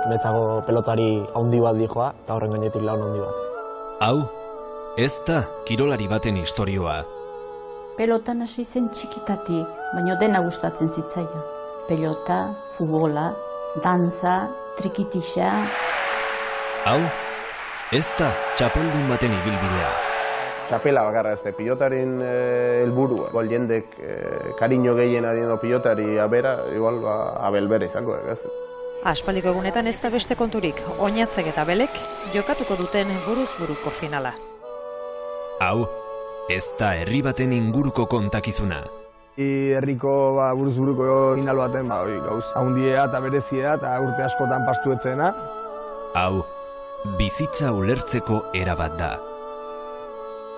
Netzako pelotari handi bat dijoa, eta horren gainetik laun handi bat. Hau, ez da kirolari baten istorioa. Pelotan hasi zen txikitatik, baina dena gustatzen zitzaion. Pelota, futbola, danza, trikitixa. Hau, ez da txapeldun baten ibilbidea. Txapela bakarra ez da, pilotaren helburua. Igual jendek kariño gehien adien pilotari abera, igual Abel bere izango, ez? Aspaliko egunetan ez da beste konturik, Oinatzek eta Abelek jokatuko duten buruz-buruko finala. Hau, ez da herri baten inguruko kontakizuna. Herriko buruz-buruko final baten gauz handia eta berezia eta urte askotan pastu etzena. Hau, bizitza ulertzeko erabat da.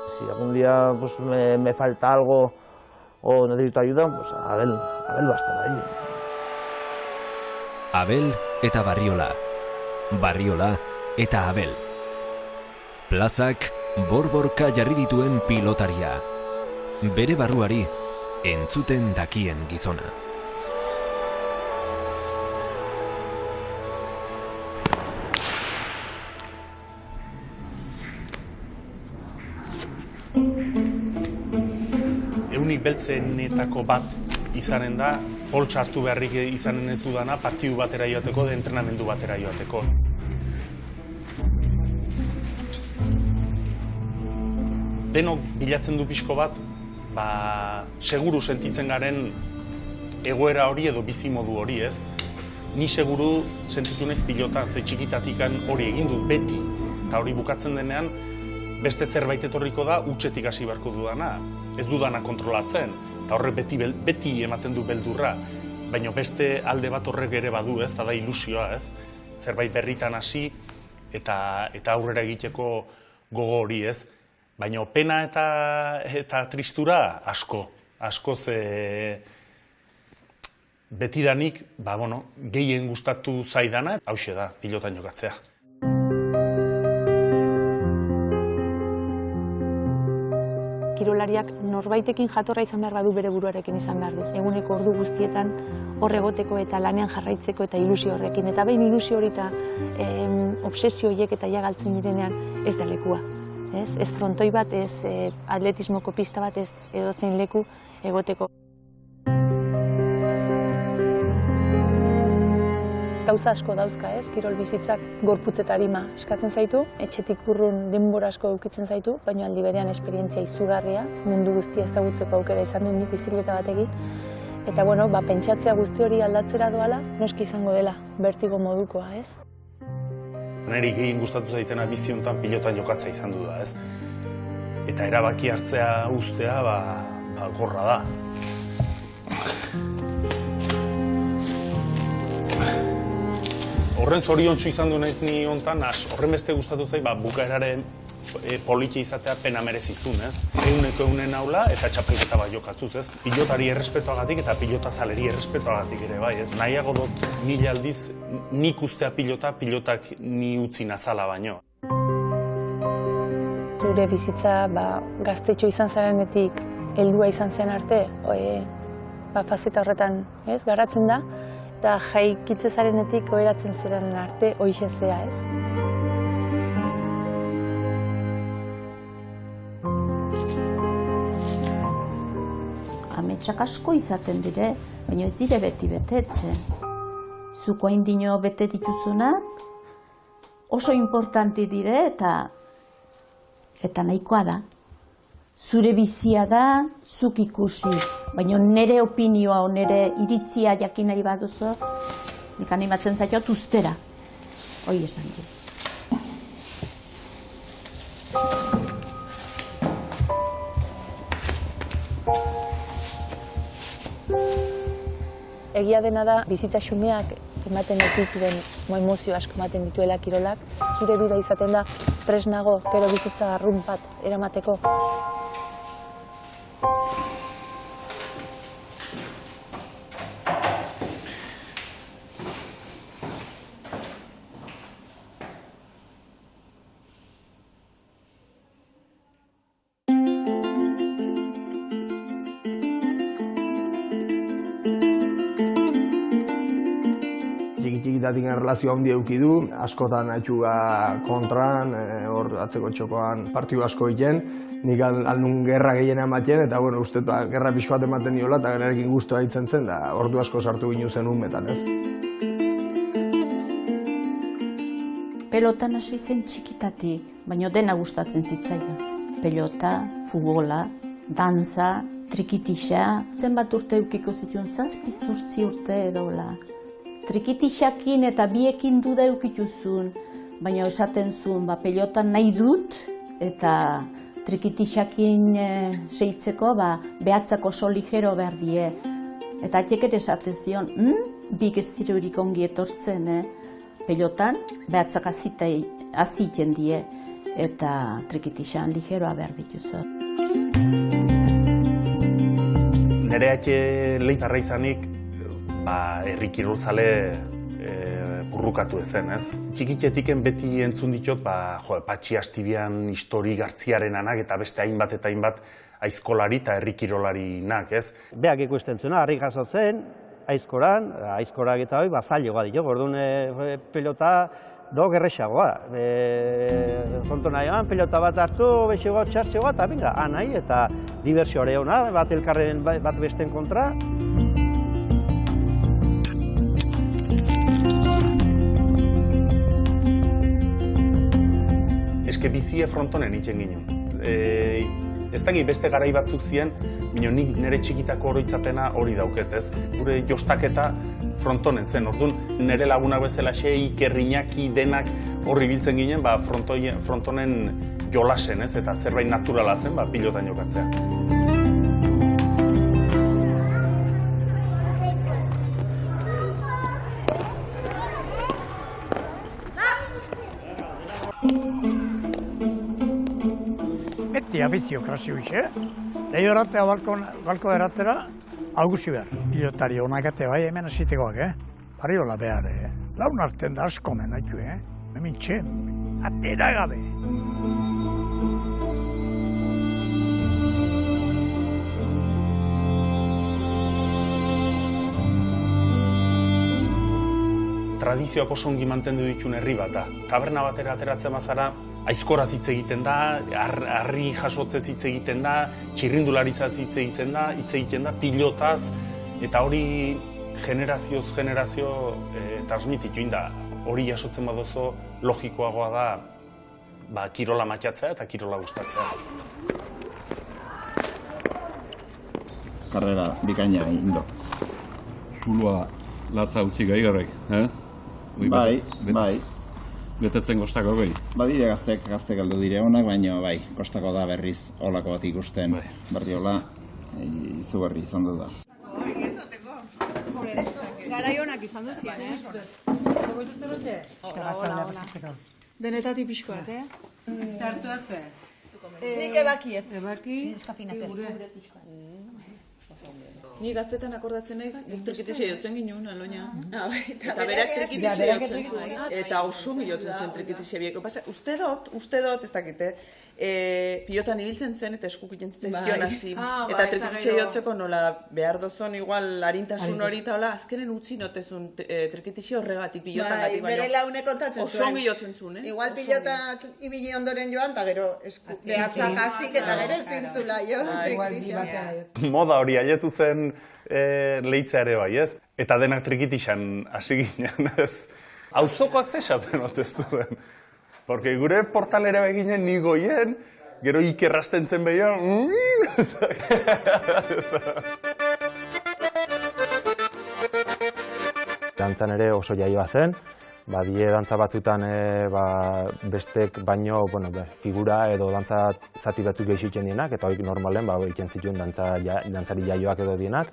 Si algún día me falta algo o necesito ayuda, pues Abel va a estar ahí. Abel eta Barriola. Barriola eta Abel. Plazak borborka jarri dituen pilotaria. Bere barruari entzuten dakien gizona. Eunik beltzenetako bat izanen da, poltsa hartu beharrik izanen ez dudana, partidu batera joateko, entrenamendu batera joateko. Denok bilatzen du pixko bat, seguru sentitzen garen egoera hori edo bizimodu hori, ez? Ni seguru sentitu naiz pilotan, ze txikitatikan hori egin dut beti, eta hori bukatzen denean, beste zerbait etorriko da, utxetik hasi beharko dudana. Ez dudana kontrolatzen, eta horrek beti ematen du beldurra, baina beste alde bat horrek ere badu, ez, eta da ilusioa, ez? Zerbait berritan hasi eta aurrera egiteko gogo hori, ez? Baina pena eta tristura askoz betidanik, gehien gustatu zaidana, hauxe da, pilotan jokatzea. Kirolariak norbaitekin jatorra izan behar badu bere buruarekin izan behar du. Eguneko ordu guztietan hor egoteko eta lanean jarraitzeko eta ilusio horrekin. Eta behin ilusio hori eta obsesio horiek eta galtzen direnean ez da lekua. Ez frontoi bat, ez atletismoko pista bat, ez edozein leku egoteko. Gauza asko dauzka, kirol bizitzak gorputz eta arima eskatzen zaitu, etxetik urrun denbora asko eukitzen zaitu, baina aldi berean esperientzia izugarria, mundu guztia ezagutzeko aukera izan duen nik bizikleta batekin. Eta pentsatzea guzti hori aldatzera doala, noski izango dela, bertigo modukoa, ez? Neri gehien gustatu zaitena bizi honetan pilotan jokatzea izan du da, ez? Eta erabaki hartzea ustea, gorra da. Horren zoriontsu izan du naiz ni hontan, horren beste gustatu zait, bukaeraren politia izatea pena merezizun, ez? Eguneko egunen aula eta txapelketa bat jokatuz, ez? Pilotari errespetuagatik eta pilotazaleri errespetuagatik ere bai, ez? Nahiago dut mila aldiz nik ustea pilotak ni utzi nazala baino. Zure bizitza gaztetxo izan zarenetik heldua izan zen arte, fazeta horretan garatzen da, eta jaikitze zarenetik oheratzen zeren arte hoixe zea, ez? Ametsak asko izaten dire, baina ez dire beti betetzen. Zuko haindino bete dituzunak oso importanti dire eta nahikoa da. Zure bizia da, zuk ikusi, baina nire opinioa, nire iritzia jakin nahi baduzu, nik animatzen zaitut ustera. Hoi esan du. Egia dena da, bizitza xumeak ematen dituen emozio asko ematen dituela kirolak. Zure dura izaten da, tresnago, gero bizitza arrunt bat eramateko. txikitatik relazio handi eduki du, askotan haitxuga kontran, hor atzeko txokoan partidu asko egiten, nik aldun gerra gehiena ematen, eta bueno, uste gerra pixko bat ematen diola, eta gerekin guztua hitzen zen, da ordu asko sartu ginu zen unmetan, ez? Pelotan hasi zen txikitatik, baina dena gustatzen zitzaia. Pelota, futbola, danza, trikitixa. Zenbat urte eukiko zituen, 7-8 urte edola. Trikitixakin eta biekin duda eukituzun, baina esaten zuen, pelotan nahi dut, eta trikitixakin seitzeko, behatzako oso ligero behar die. Eta atiek ere esaten zion, bik ez dirurik ongi etortzen, pelotan, behatzak aziten die, eta trikitixan ligeroa behar dituzu. Nereak leitzarra izanik, herri kirolzale burrukatu ezen, ez? Txikitetiken beti entzun ditut, Patxi Astibian Histori Gartziarenanak eta beste hainbat eta hainbat aizkolari eta herri kirolarinak, ez? Beak ikusten zuena, harri jasotzen, aizkorak eta hori, zailoga ditu, orduan pelota do gerrexagoa. Frontona egan, pelota bat hartu, bexegoa, txartxegoa, eta binga, nahi, eta diversio hori hona, bat elkarren bat besten kontra. Eske bizie frontonen itzen ginen. Ez dakit beste garai batzuk ziren, baina nik nire txikitako oroitzapena hori dauket, ez? Gure jostaketa frontonen zen, orduan nire lagunak bezala xe, Ikerriñaki denak horri biltzen ginen, frontonen jolasen, ez? Eta zerbait naturala zen, pilotan jokatzea. Beti afizio krasi huixe, lehi horatea balko eratera, augusi behar. Pilotari honak bai hemen asitekoak, Barriola behar, laun arten da asko men haitu, hemen txen, atera gabe. Tradizioak oso ongi mantendu ditun herri bat da. Taberna batera ateratzen bazara, aizkoraz hitz egiten da, harri jasotzez hitz egiten da, txirrindularizaz hitz egiten da, pilotaz, eta hori generazioz generazio transmititu da. Hori jasotzen badozo logikoagoa da kirola matxatzea eta kirola gustatzea. Karrera bikaina indo. Zulua latza utzi gaigarrek, Bai. Betetzen kostako gehi? Badire gaztek aldo dire honak, baina bai, kostako da berriz olako bat ikusten. Barriola, izugarri izan dut da. Garai honak izan duzien, Denetatik pixko bat, Zartu azte. Nik ebaki. Ni gaztetan akordatzen naiz, trikitixe jotzen ginen, aloina. Eta berak trikitixe jotzen zuen. Eta oso jotzen zen trikitixe bieko. Uste dut, ez dakite, pilotan ibiltzen zen eta eskuk itentzen zizkion hazi. Eta trikitixe jotzeko nola behar dozon igual harintasun hori eta hola, azkenen utzi notezun trikitixe horregatik pilotan gatik baino. Bere laune kontatzen zuen. Oso ongi jotzen zuen, Igual pilotak ibili ondoren joan, eta gero eskuk behatzak hazik eta gero zintzula jo trikitixe. Moda hori aletu zen leitzea ere bai, ez? Eta denak trikitixan hasi ginen, ez? Auzokoak zesaten otez zuen. Porque gure portalera beginen ni goien, gero ikerrasten zen behian. Dantzan ere oso jaioa zen, die dantza batzutan bestek baino figura edo dantza zati batzuk gehiagotzen dienak, eta horiek normalen egiten zituen dantzari jaioak edo dienak,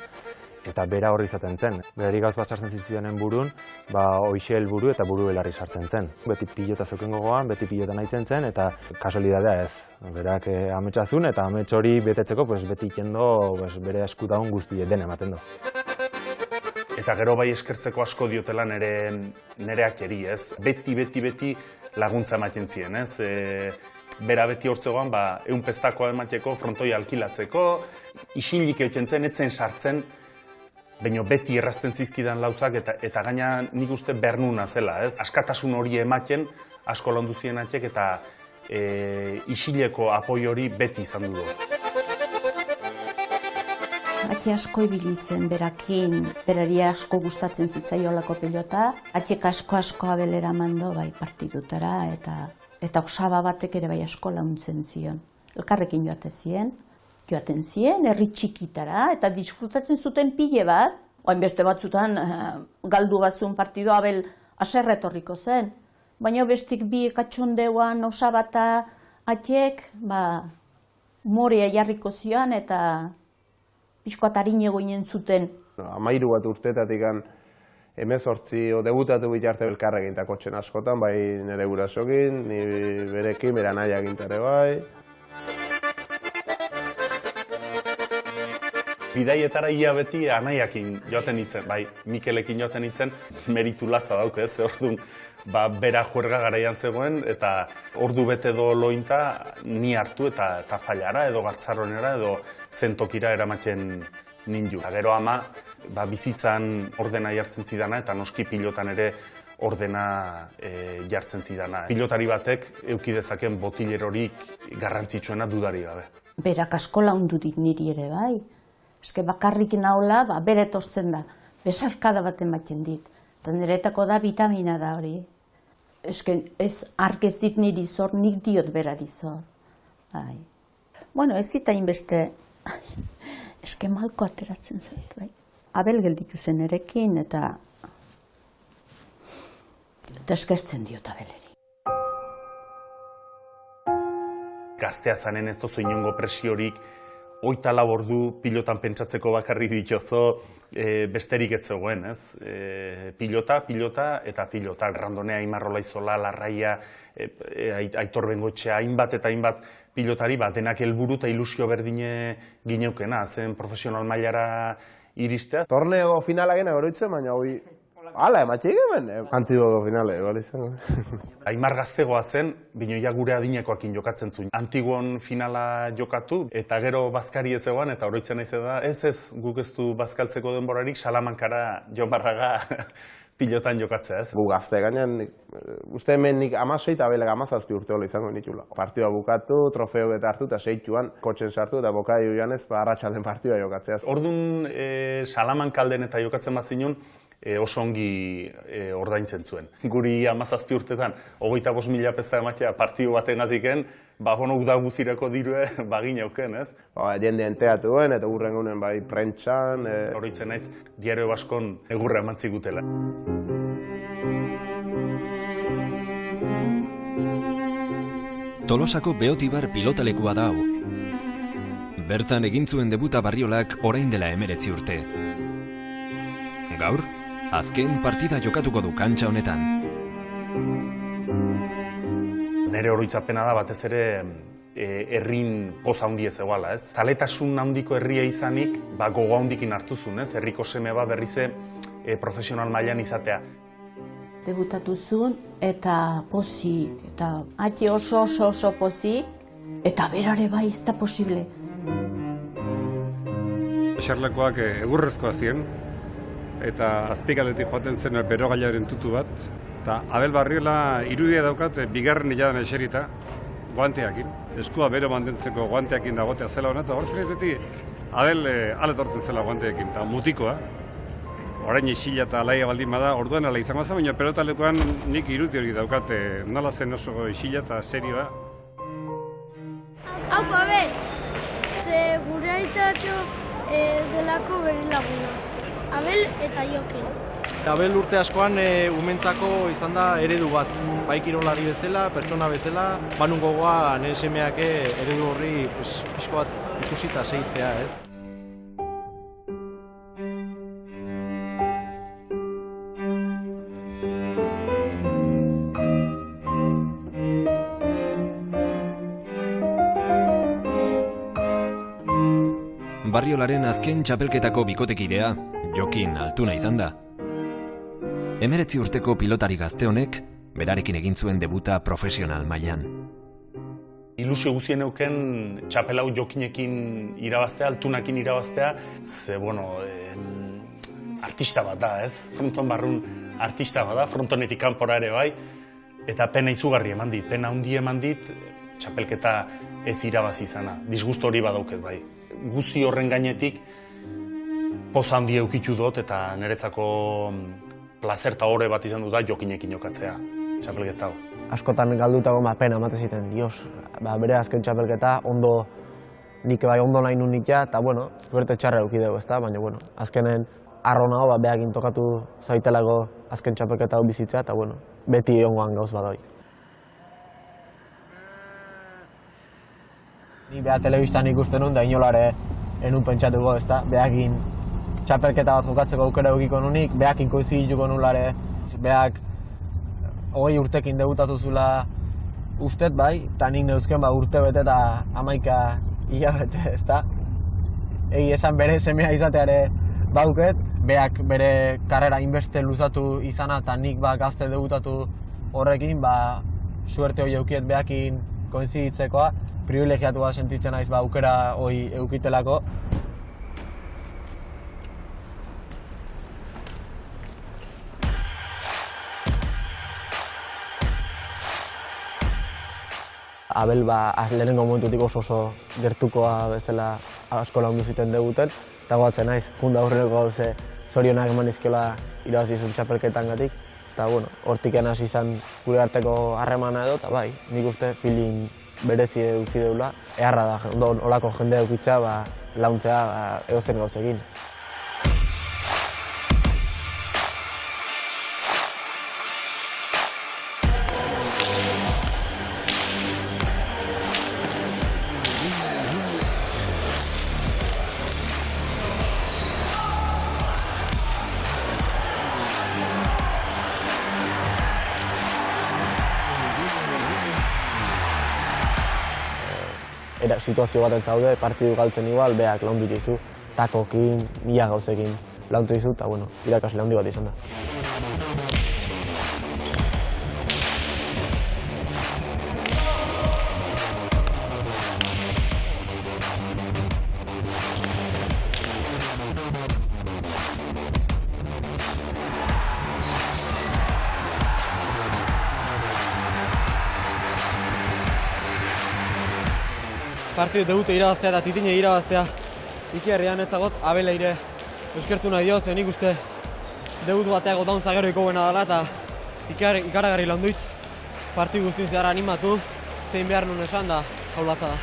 eta bera horri izaten zen. Berari gauz bat sartzen zitzaionen burun, hoixe helburu eta buru belarri sartzen zen. Beti pilota zeuken gogoan, beti pilota nahitzen zen, eta kasualidadea ez. Berak ametsa-zun eta amets hori betetzeko beti ikendo bere eskudaun guzti den ematen du. Eta gero bai eskertzeko asko diotela nereak eri, ez? Beti laguntza ematen zien, ez? Bera beti hortzegoan, ehun pestakoa emateko, frontoia alkilatzeko, isilik eutzen zen, etzen sartzen baina beti errazten zizkidan lauzak eta gaina nik uste bernuna zela, ez? Askatasun hori ematen asko landu ziren atxek eta isileko apoi hori beti izan du. Ati asko ibili zen berakin, berari asko gustatzen zitzaiolako pilota, atiek asko abelera mando bai partidutara eta osaba batek ere bai asko launtzen zion. Elkarrekin joaten ziren, herri txikitara eta disfrutatzen zuten pile bat, oain beste batzutan galdu bazuen partido abel aserre etorriko zen, baina bestik bi katxondeuan osaba eta atiek morea jarriko zion eta pixkoatarin egoinen zuten. 13 bat urteetatik 18 debutatu bitarte elkarrekin eta kotxen askotan, bai nire gurasokin, ni berekin, bere anaiakin ere bai. Bidaietara ia beti anaiakin joaten nintzen, bai, Mikelekin joaten nintzen, meritu latza dauk ez, orduan, bera juerga garaian zegoen, eta ordu bete edo lointa ni hartu eta fallara edo gartzaronera edo zentokira eramaten nindu. Gero ama, bizitzan ordena jartzen zidana eta noski pilotan ere ordena jartzen zidana. Pilotari batek eukidezaken botilerorik garrantzitsuena dudari gabe. Berak asko laundu dit niri ere bai. Eske bakarrik naula, bere etortzen da, besarkada bat ematen dit. Eta niretako da vitamina da hori. Eske ez ark ez dit niri zor, nik diot berari zor. Bueno, ez zita inbeste, eske malko ateratzen zait, bai. Abel gelditu zen erekin eta eskertzen diot Abeleri. Gaztea zanen ez dozu inongo presiorik, 24 ordu pilotan pentsatzeko bakarrik dituzo besterik ez zegoen, ez? Pilota eta pilota. Randonea, Imarrola Izola, Larraia, Aitor Bengoetxea, hainbat eta hainbat pilotari, denak helburu eta ilusio berdine gineukena, zen profesional mailara iristea. Torneo finala gena oroitzen, baina hoi hala, ematxik hemen, Antigodo finale, igual izango. Aimar gaztegoa zen, binoia gure adinekoakin jokatzen zuen. Antigon finala jokatu, eta gero bazkari ez egoan, eta oroitzen naiz da, ez guk ez du bazkaltzeko denborarik, Salamankara Jon Barraga pilotan jokatzea, ez? Gu gazte gainean, uste hemen nik 16 eta Abelek 17 urte hola izango nitula. Partioa bukatu, trofeo eta hartu, eta seituan kotxen sartu, eta bokai joanez, arratsalden partioa jokatzea. Orduan, Salamankalden eta jokatzen bazinun, oso ongi ordaintzen zuen. Guri 17 urtetan, 25.000 pesta ematea partio batengatik honok da guzirako dirue bagin auken, ez? Jende enteatu duen, eta gurrengunen bai prentxan. Horitzen naiz, Diario Baskon egurra eman zigutela. Tolosako Beotibar pilotalekua da hau. Bertan egin zuen debuta Barriolak orain dela 19 urte. Gaur, azken partida jokatuko du kantxa honetan. Nere oroitzapena da batez ere herrin poza handi ez egoala, ez? Zaletasun handiko herria izanik, gogo handikin hartuzun, ez? Herriko seme berrize profesional mailan izatea. Debutatu zuen eta pozik, eta ati oso pozik, eta berare bai ez da posible. Eserlekoak egurrezkoa ziren, eta azpikaldetik joaten zen berogailaren tutu bat. Eta Abel Barriola irudia daukat bigarren hiladan eserita, guanteakin. Eskua bero mantentzeko guanteakin dagotea zela hona, eta horretzen ez beti Abel aletortzen zela guanteakin, eta mutikoa. Orain isila eta alaia baldin bada, orduan ala izango zen, baina pelotalekoan nik iruti hori daukat nola zen oso isila eta serioa. Haupa, Abel! Ze gure aitatxo delako bere laguna. Abel eta Jokin. Abel urte askoan umentzako izan da eredu bat. Bai kirolari bezala, pertsona bezala, banun gogoa nire semeak eredu horri pixko bat ikusita segitzea, ez? Barriolaren azken txapelketako bikotekidea, Jokin Altuna izan da. 19 urteko pilotari gazte honek, berarekin egin zuen debuta profesional mailan. Ilusio guzien euken txapelau Jokinekin irabaztea, Altunakin irabaztea, ze, artista bat da, ez? Fronton barrun artista bat da, frontonetik kanpora ere bai, eta pena izugarri eman dit, pena handi eman dit, txapelketa ez irabazi izana, disgusto hori badauket bai. Guzi horren gainetik, poza handi eukitu dut eta niretzako plazer eta horre bat izan du da jokinekin jokatzea, txapelketa hau. Askotan galdutako pena emate ziten, dios, bere azken txapelketa, nik bai ondo nahi nun nitia, eta bueno, suerte txarra eukideu, ezta, baina bueno, azkenen arro nago, behakin tokatu zaitelako azken txapelketa hau bizitza, eta bueno, beti ongoan gauz badoi. Ni beha telebistan ikusten nun, da inolare enun pentsatuko, ezta, behakin txapelketa bat jokatzeko aukera eukiko nunik, behakin koizilituko nulare, behak 20 urtekin debutatu zula ustet bai, eta nik neuzken urte bete eta 11 hilabete, ezta? Egi esan bere semea izateare bauket, beak bere karrera inbeste luzatu izana eta nik gazte debutatu horrekin, suerte hori eukiet beakin koinziditzekoa, privilegiatu bat sentitzen naiz aukera hori eukitelako. Abel lehenengo momentutik oso gertukoa bezala asko lagundu ziten debuten, eta goatzen naiz, junda aurreneko gauze zorionak eman izkiola irabazizun txapelketangatik, eta hortik hasi izan gure arteko harremana edo, eta bai, nik uste feeling berezi edukideula, eharra da, olako jendea edukitzea, launtzea egozen gauzekin. Situazio baten zaude, partidu galtzen igual, beak laundu dizu, takokin, mila gauzekin laundu dizu, eta irakasle handi bat izan da. Partidu debute irabaztea eta titine irabaztea ikiarrian etzagot Abeleire eskertu nahi dio, nik uste debut bateago dauntza gero ikoguena dela eta ikaragarri launduit partidu guztien zehar animatu, zein behar nun esan da jaulatza da.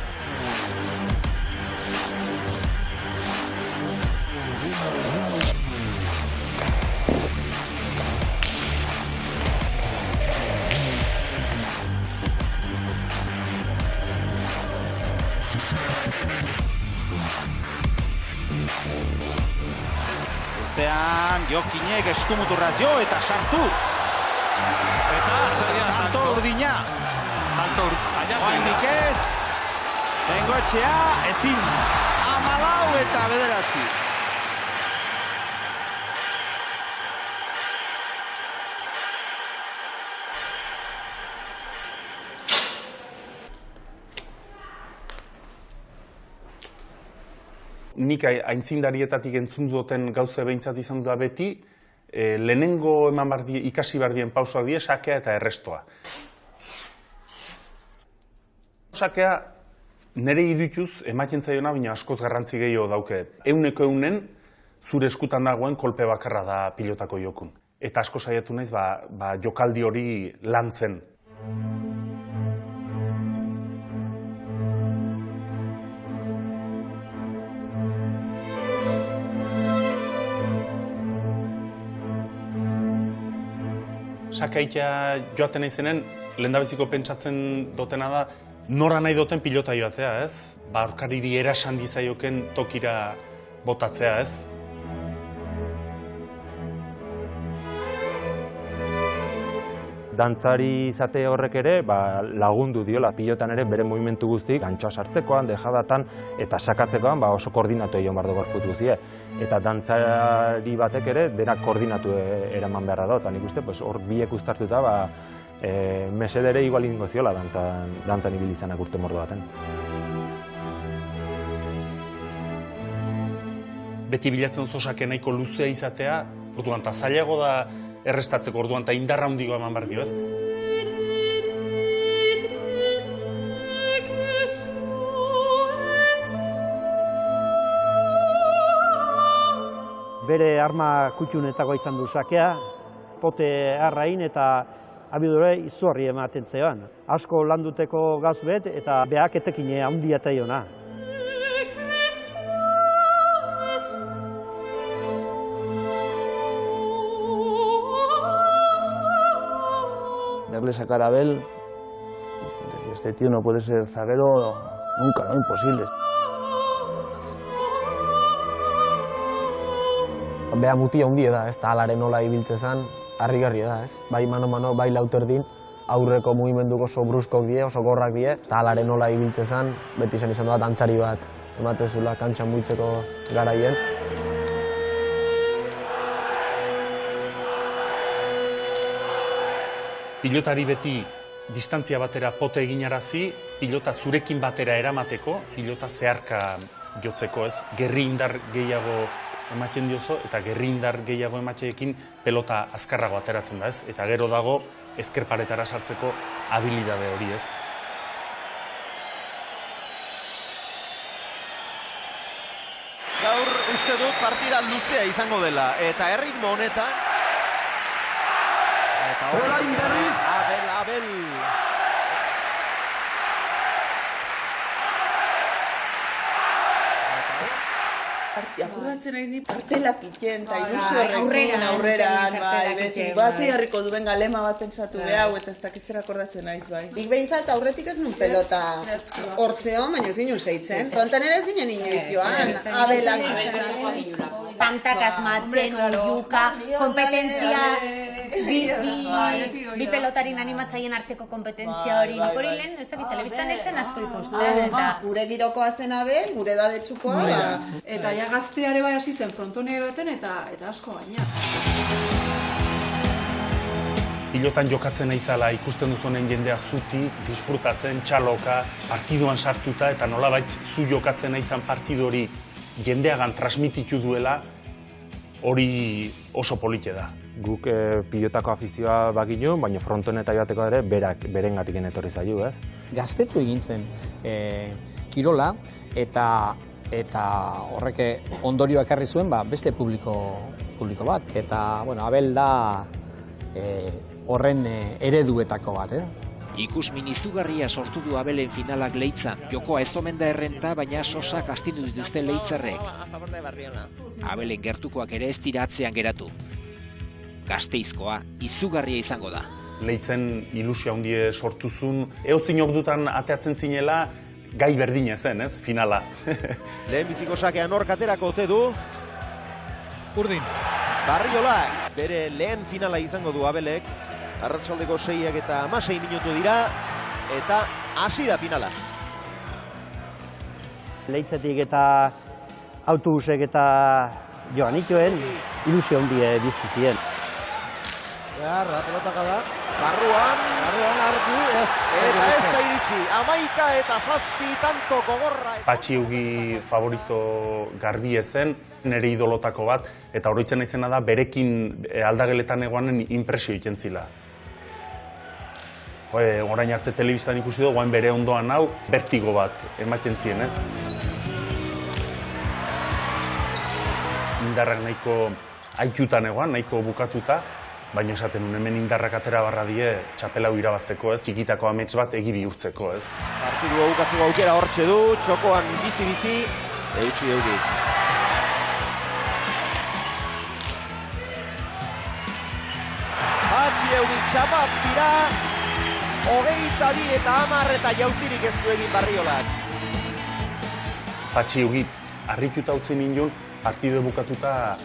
Jokinek eskumuturraz jo eta sartu. Eta tanto urdina. Oaindik ez. Bengoetxea ezin. 14 eta 9. Nik aintzindarietatik entzun duten gauze behintzat izan da beti, lehenengo ikasi behar dien pausoak die, sakea eta errestoa. Sakea nire idutuz ematen zaiona, baina askoz garrantzi gehiago dauke. Euneko zure eskutan dagoen kolpe bakarra da pilotako jokun. Eta asko saiatu naiz jokaldi hori lantzen. Sakaitia joaten naizenen, lehendabiziko pentsatzen dotena da, nora nahi duten pilota joatea, ez? Aurkariri erasan dizaioken tokira botatzea, ez? Dantzari izate horrek ere lagundu diola pilotan ere bere movimentu guztik, antxoa sartzekoan, dejadatan eta sakatzekoan oso koordinatu egin behar du gorputz guztie. Eta dantzari batek ere denak koordinatu eraman beharra da, eta nik uste hor biek uztartuta mesedere igual ingo ziola dantzan ibili izanak urte mordo baten. beti bilatzen duzu osake nahiko luzea izatea, orduan, eta zailago da errestatzeko, orduan, eta indarra handigo eman behar dio, ez? Bere arma kutxunetako izan du sakea, pote arrain eta abidure izugarri ematen zean. Asko landuteko gauz bet eta behak etekine handia eta iona. Verle sacar a Abel, decir, este tío no puede ser zaguero nunca, ¿no? Imposible. Beha mutia hundie da, ez? Alaren nola ibiltze zen, harrigarria da, ez? Bai mano-mano, bai lauterdin, aurreko mugimenduko oso bruskok die, oso gorrak die, eta alaren nola ibiltze zen, beti izan da dantzari bat, ematezula kantxan muitzeko garaien. Pilotari beti distantzia batera pote eginarazi, pilota zurekin batera eramateko, pilota zeharka jotzeko, ez? Gerri indar gehiago ematen diozo, eta gerri indar gehiago ematxeekin pelota azkarrago ateratzen da, ez? Eta gero dago ezkerparetara sartzeko habilidade hori, ez? Gaur uste dut partida luzea izango dela, eta erritmo honetan... Orain berriz! Abel! Apurratzen nahi ni kartelak iten, eta ilusio horrekin aurreran, beti, bazi harriko duen galema bat pentsatu behau, eta ez dakitzera akordatzen naiz, bai. Nik behintzat aurretik ez nun pelota hortzeo, baina ez ginen seitzen. Frontan ere ez ginen inoizioan, Abelak izan. Pantak asmatzen, juka, kompetentzia, bi pelotarin animatzaien arteko kompetentzia hori. Nik hori lehen, ez dakit, telebistan etzen asko ikusten, eta... Gure girokoa zen Abel, gure dadetxukoa, eta ja gazteare bai hasi zen frontone baten eta asko gaina. Pilotan jokatzen naizala ikusten duzuenen jendea zuti, disfrutatzen, txaloka, partiduan sartuta, eta nolabait zu jokatzen naizan partidu hori jendeagan transmititu duela, hori oso polite da. Guk pilotako afizioa baginu, baina frontoneta joateko ere berengatik etorri zailu, ez? Gaztetu egin zen kirola eta horrek ondorioak ekarri zuen beste publiko bat. Eta, Abel da horren ereduetako bat, Ikusmin izugarria sortu du Abelen finalak Leitzan. Jokoa ez omen da errenta, baina sosak astindu dituzte Leitzarrek. Abelen gertukoak ere ez dira atzean geratu. Gasteizkoa izugarria izango da. Leitzen ilusio handie sortuzun, eozin ordutan ateatzen zinela, gai berdina zen, ez? Finala. Lehen biziko sakean hork aterako ote du. Urdin. Barriolak, bere lehen finala izango du Abelek. Arratsaldeko 6 eta 16 minutu dira, eta hasi da finala. Leitzetik eta autobusek eta joan ituen, ilusio handie biztu ziren. Beharra, pelotaka da. Barruan hartu, ez. Eta ez da iritsi, 11 eta 7 tanto gogorra. Patxi Ugi favorito garbi ezen, nire idolotako bat, eta oroitzen naizena da berekin aldageletan egoanen impresio egiten zila. Orain arte telebistan ikusi du, guain bere ondoan hau, bertigo bat ematen zien, ez? Indarrak nahiko aitutan egoan, nahiko bukatuta, baina esaten nun hemen indarrak atera barra die txapelau irabazteko, ez? Txikitako amets bat egi bihurtzeko, ez? Partidua bukatzeko aukera hortxe du, txokoan bizi-bizi, eutxi eurik. Patxi eurik txapazpira, 22 eta 10 eta jautzirik ez du egin Barriolak. Patxi Ugi harrituta utzi nindun, partidu bukatuta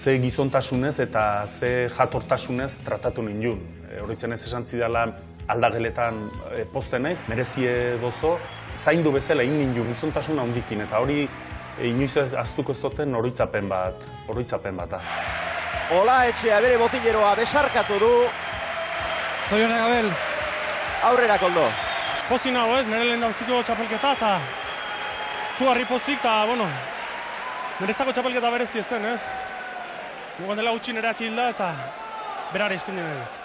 ze gizontasunez eta ze jatortasunez tratatu nindun. Oroitzen ez esan zidala aldageletan posten naiz, merezie dozo, zaindu bezala egin nindun gizontasuna handikin, eta hori inoiz aztuko ez duten oroitzapen bat. Ola etxea bere botileroa besarkatu du. Zorionak Abel. Aurrera koldo. Pozik nago ez, nire lehen dauziko txapelketa, eta zu harri pozik, eta, Niretzako txapelketa berezi zen, ez? Mugan dela gutxi nireak hilda eta berare izkin dut.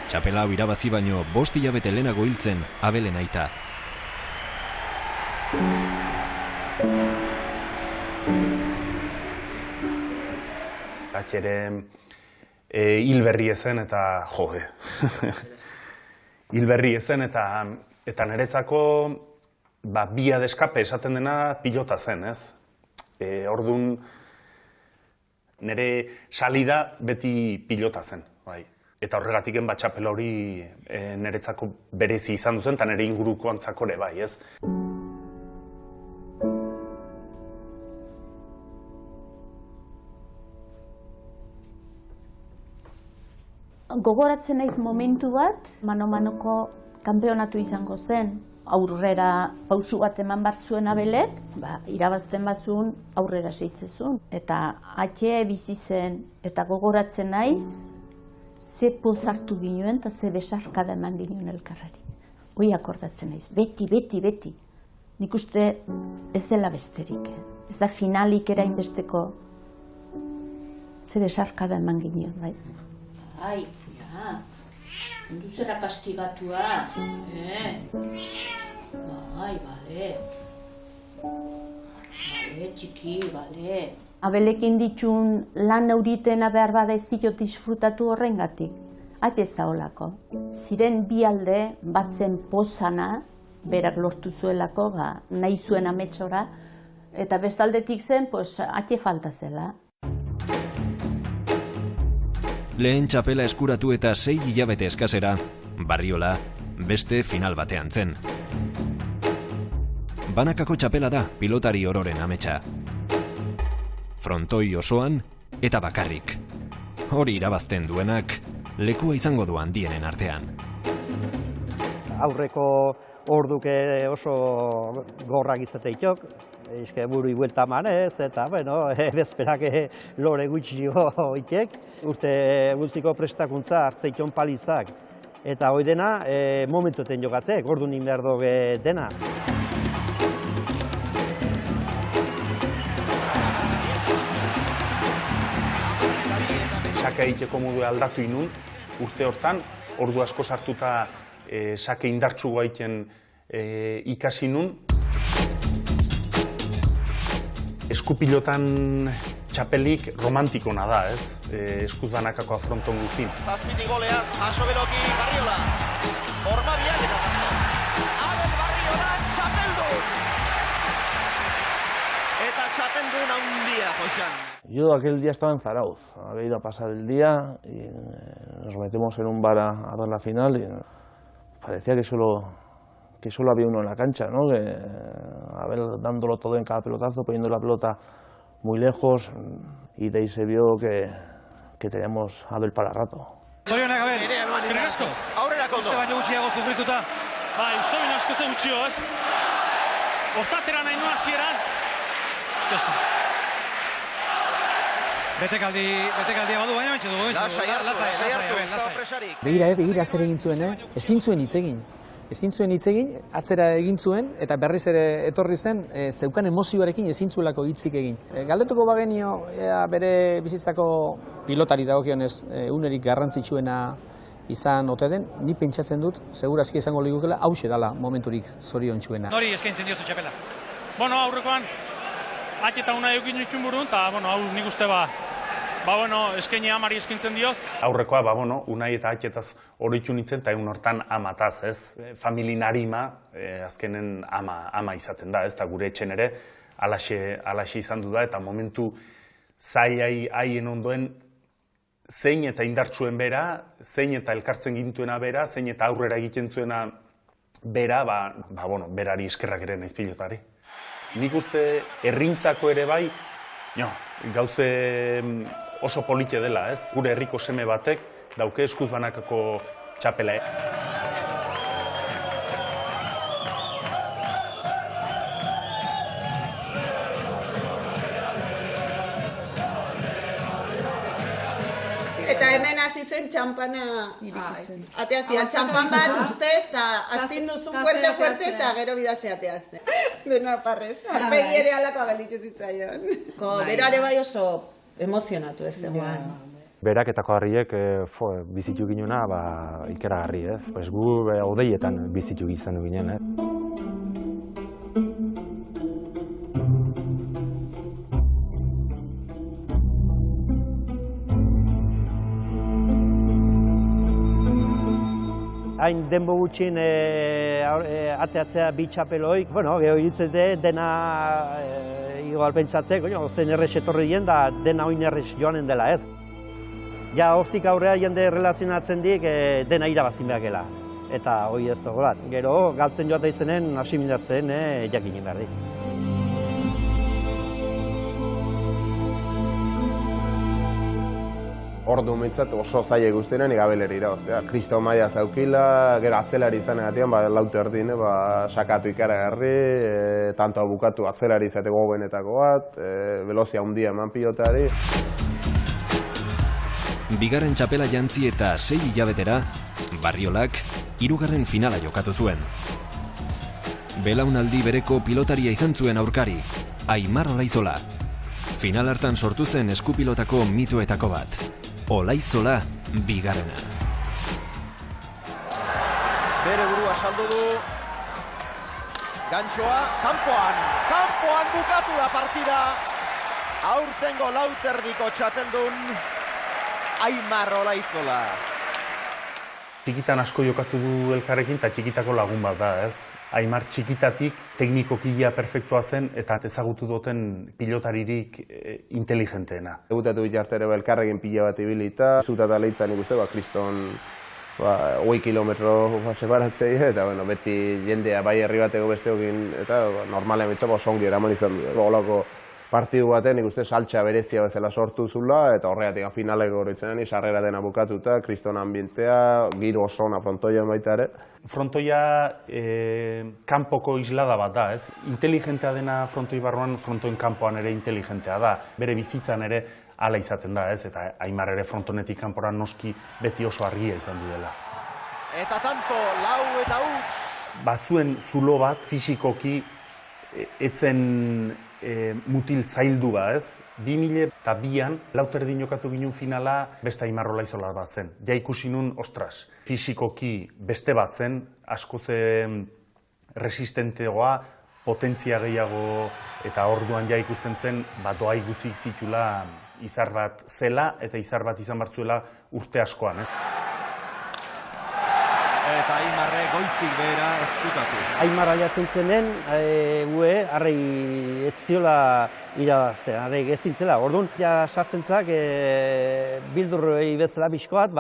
Txapela hau irabazi baino 5 hilabete lehenago hiltzen Abelen aita. Atxere hil berri ezen eta jode. Hil berri ezen eta niretzako bia deskape esaten dena pilota zen, ez? Orduan nire salida beti pilota zen, bai. Eta horregatik txapela hori niretzako berezi izan duzen, eta nire inguruko antzakore bai, ez? Gogoratzen naiz momentu bat, mano-manoko kanpeonatu izango zen. Aurrera pausu bat eman bar zuen Abelek, irabazten bazun aurrera seitzezun. Eta atxe bizi zen, eta gogoratzen naiz, ze poz hartu ginuen eta ze besarkada eman ginuen elkarrari. Hoi akordatzen naiz, beti. Nik uste ez dela besterik, ez da finalik erain besteko ze besarkada eman ginuen, bai. Ai, ja, hindu zera kastigatua, bai, bale, txiki, bale. Abelekin ditxun lan euritena behar bada ez ditot disfrutatu horrengatik. Atxe ez da holako. Ziren bi alde batzen pozana, berak lortu zuelako, nahi zuen ametsora, eta bestaldetik zen, atxe falta zela. Lehen txapela eskuratu eta 6 hilabete eskasera, Barriola beste final batean zen. Banakako txapela da pilotari ororen ametsa. Frontoi osoan eta bakarrik. Hori irabazten duenak lekua izango du handienen artean. Aurreko orduke oso gorrak izateitok, buru iguelta manez, eta, bezperak lore gutxio itek, urte guztiko prestakuntza hartzeiton palizak. Eta hoi dena, momentoten jokatzek, ordu nin behar doge dena. Sake egiteko modua aldatu inun, urte hortan, ordu asko sartuta sake indartsu gaiten ikasi nun. Eskupilotan txapelik romantikona da, ez? Eskuz banakako afronton guzin. Zazpiti goleaz, jaso beloki Barriola. Horma biak eta Abel Barriola txapeldun! Eta txapeldun handia, Josean. Yo aquel día estaba en Zarauz, había ido a pasar el día y nos metemos en un bar a ver la final y parecía que solo había uno en la cancha, ¿no? Que Abel dándolo todo en cada pelotazo, poniendo la pelota muy lejos y de ahí se vio que teníamos a Abel para rato. Zorionak Abel, eskerrik asko. Aurrerako ondo. Uste baino gutxiago sufrituta. Bai, uste baino asko zen gutxio, ez? Hortatera nahi nuen hasieran. Betekaldia badu, baina bentsa dugu. Lasai. Begira zer egin zuen, ezin zuen hitz egin. Ezin zuen hitz egin, atzera egin zuen, eta berriz ere etorri zen, zeukan emozioarekin ezin zuelako hitzik egin. Galdetuko bagenio, bere bizitzako pilotari dagokionez unerik garrantzitsuena izan ote den, ni pentsatzen dut, segurazki izango ligukela, hause dala momenturik zoriontsuena. Nori eskaintzen diozu txapela? Aurrekoan, atxeta unai eukin ditun burun, eta hau nik uste eskaini amari eskintzen diot. Aurrekoa, unai eta atxetaz horitu nintzen, eta egun hortan amataz, ez? Familin harima, azkenen ama izaten da, ez? Eta gure etxen ere, alaxe izan du da, eta momentu zai haien ondoen, zein eta indartsuen bera, zein eta elkartzen gintuena bera, zein eta aurrera egiten zuena bera, berari eskerrak ere naiz pilotari. Nik uste herrintzako ere bai, gauze oso polite dela, ez? Gure herriko seme batek dauke eskuz banakako txapela. Eta hemen hasi zen txampana irikitzen. Atea zian, txampan bat ustez, eta astin duzu fuerte, eta gero bidatze atea zen. Beno, parrez, begi ere alako agalditu zitzaion. Berare bai oso emozionatu ez zegoen. Berak eta koarriek bizitu ginuna ikeragarri, ez? Gu odeietan bizitu izan ginen, Hain denbo gutxin ateatzea bi txapeloik, geho iritzen dena igual pentsatzek, zen errez etorri dien da dena oin errez joanen dela ez. Ja, hortik aurrea jende relazionatzen dik dena irabazin behakela. Eta hori ez dago bat. Gero, galtzen joate izenen, asimilatzen jakinen behar dik. Ordu mintzat oso zaila guztienan Abeleri irabaztea. Kristo maila zaukila, gero atzelari izan egatian, laute erdin, sakatu ikaragarri, tanto bukatu atzelari izateko gobenetako bat, velozia handia eman pilotari. Bigarren txapela jantzi eta 6 hilabetera, Barriolak 3. finala jokatu zuen. Belaunaldi bereko pilotaria izan zuen aurkari, Aimar Olaizola. Final hartan sortu zen eskupilotako mitoetako bat. Olaizola bigarrena. Bere burua saldu du. Gantxoa, kanpoan bukatu da partida. Aurtengo lauterdiko txapeldun Aimar Olaizola. Txikitan asko jokatu du elkarrekin eta txikitako lagun bat da, ez? Aimar txikitatik teknikokia perfektua zen eta ezagutu duten pilotaririk inteligenteena. Debutatu bitarte ere elkarrekin pila bat ibilita, zuta eta lehitzan ikuste, kriston 8 kilometro separatzei, eta beti jendea bai herri bateko besteokin, eta normalean mitzapa osongi eraman izan du. Olako partidu baten ikuste saltxa berezia bezala sortu zula, eta horregatik finaleko horretzen sarrera dena bukatuta, kriston ambientea, giro osona frontoian baita ere. Frontoia kanpoko islada bat da, ez? Inteligentea dena frontoi barruan, frontoin kanpoan ere inteligentea da. Bere bizitzan ere hala izaten da, ez? Eta Aimar ere frontonetik kanporan noski beti oso argia izan duela. Eta tanto, lau eta huts. Bazuen zulo bat fisikoki etzen mutil zaildua, ez? 2002an, lauterdin jokatu ginen finala beste Aimar Olaizola bat zen. Ja ikusi nun, ostras, fisikoki beste bat zen, asko zen resistentegoa, potentzia gehiago, eta orduan ja ikusten zen, doai guzik zitula izar bat zela, eta izar bat izan bartzuela urte askoan, ez? Eta Aimarre goitik behera ezkutatu. Aimar aliatzen zenen, arrei etziola irabaztea, arrei ezintzela. Orduan, sartzen zak, bildurroi bezala bizkoat,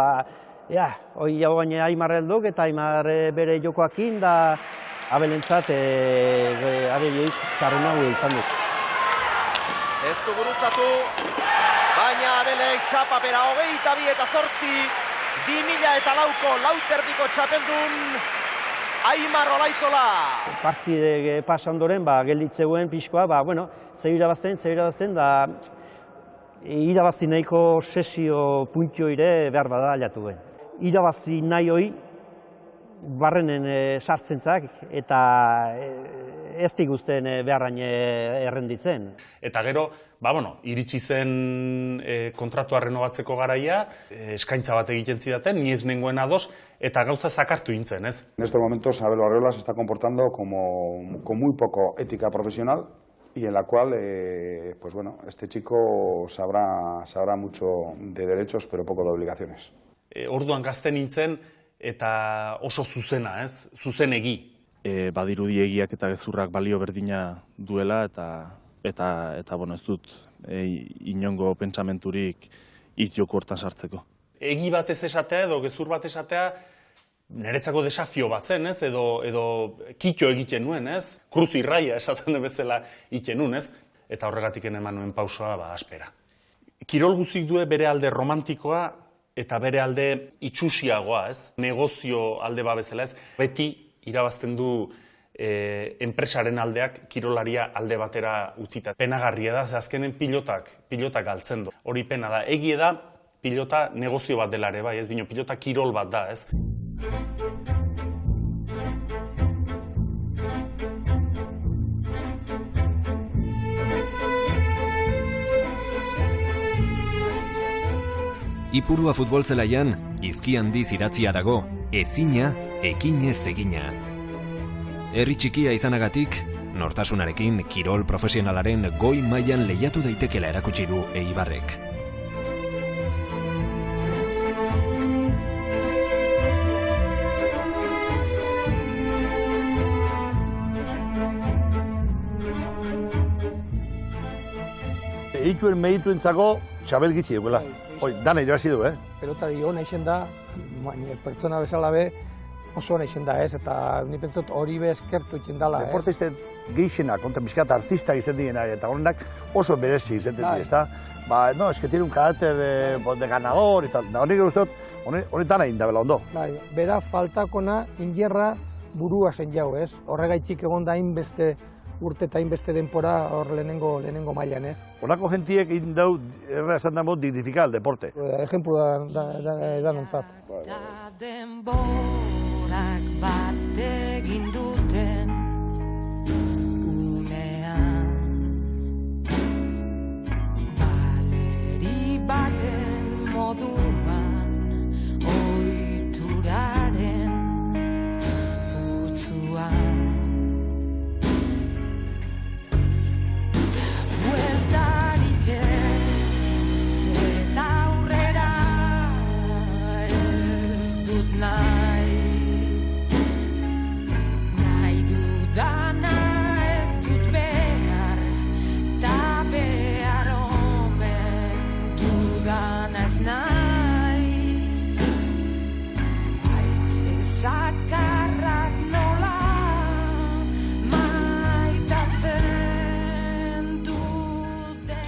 hoi jau gaine Aimar helduk eta Aimar bere jokoakin, da abelentzat arreioik txarren hau izan dut. Ez du gurutzatu, baina abelek txapapera 22-8, 2004ko lauterdiko txapeldun Aimar Olaizola. Partide pasan ondoren, gelditzeuen pixkoa, ze irabazten, da irabazi nahiko sesio puntio ire behar bada alatu ben. Irabazi nahi hoi, barrenen sartzentzak, eta ez diguzten beharrain errenditzen. Eta gero, iritsi zen kontratua renovatzeko garaia, eskaintza bat egiten zidaten, ni ez nengoen ados, eta gauza zakartu intzen, ez? En estos momentos Abel Barriola se está comportando con muy poco ética profesional y en la cual, este chico sabrá mucho de derechos, pero poco de obligaciones. Orduan gazte nintzen, eta oso zuzena, ez? Zuzenegi. Badirudi egiak eta gezurrak balio berdina duela, eta ez dut inongo pentsamenturik hitz joko hortan sartzeko. Egi bat ez esatea edo gezur bat esatea niretzako desafio bat zen, ez? Edo kitxo egiten nuen, ez? Kruz irraia esaten bezala egiten nuen, ez? Eta horregatik eman nuen pausoa aspera. Kirol guzik du bere alde romantikoa eta bere alde itxusiagoa, ez? Negozio alde bezala, ez? Beti irabazten du enpresaren aldeak kirolaria alde batera utzita. Penagarria da, azkenen pilotak galtzen du. Hori pena da. Egie da, pilota negozio bat dela ere bai, ez bino pilota kirol bat da, ez? Ipurua futbol zelaian, izki handiz idatzia dago, ezina, ekinez egina. Herri txikia izanagatik, nortasunarekin kirol profesionalaren goi mailan lehiatu daitekela erakutsi du Eibarrek. Eituen medituentzako txabel gitzi dugula. Hoi, dana irabazi du, Pelotari ona izen da, baina pertsona bezala be oso ona izen da, ez? Eta ni pentsot hori be eskertu itzen dela, ez? Deportisten gehixena, konta bizkat artistak izen diena, eta honenak oso berezi izen dira, ez da? No, es que tiene un carácter de ganador, eta honek uste dut, honetan egin da bela ondo. Bera faltakona ingerra burua zen jau, ez? Horregaitik egon da hainbeste urte eta hainbeste denpora hor lehenengo mailan, eh? Honako gentiek egin dau, erra esan dago, dignificar el deporte. Ejemplu da nontzat. Denborak bat egin duten unean baleri baten moduan ohituraren putzuan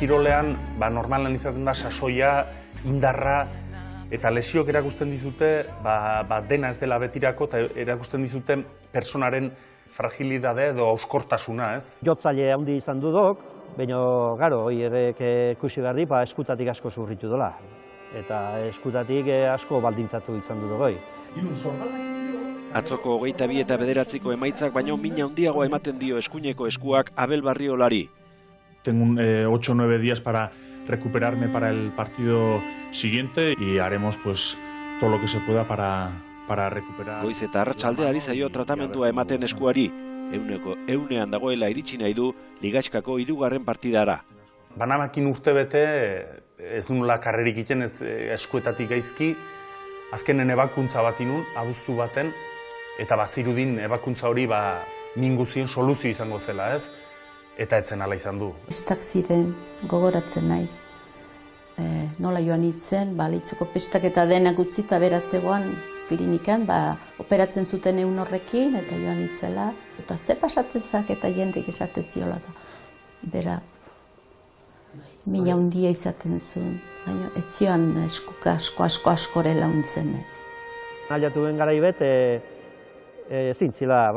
Kirolean, normalan izaten da sasoia, indarra, eta lesiok erakusten dizute, dena ez dela betirako, eta erakusten dizuten personaren fragilidade edo auskortasuna, ez? Jotzaile handi izan dudok, baina, garo, hori ere ikusi behar di, eskutatik asko zurritu dola. Eta eskutatik asko baldintzatu izan dudok, hori. Atzoko 22 eta 9 emaitzak baino mina handiagoa ematen dio eskuineko eskuak Abel Barriolari. Tengo 8 o 9 días para recuperarme para el partido siguiente y haremos pues todo lo que se pueda para recuperar. Goiz eta arratsalde ari zaio tratamendua ematen eskuari. Eunean dagoela iritsi nahi du Ligaxkako 3. partidara. Banamakin urte bete ez nula karrerik egiten ez eskuetatik gaizki. Azkenen ebakuntza bat inun, abuztu baten, eta bazirudin ebakuntza hori min guztien soluzio izango zela, ez? Eta etzen ala izan du. Pestak ziren gogoratzen naiz. Nola joan itzen, litzoko pestak eta denak utzi eta beraz zegoan klinikan, operatzen zuten egun horrekin eta joan itzela. Eta ze pasatzezak eta jendik esate ziola. Bera, mina hundia izaten zuen. Ez zioan eskuka askore launtzen. Nahiatu ben garai bet, zintzila,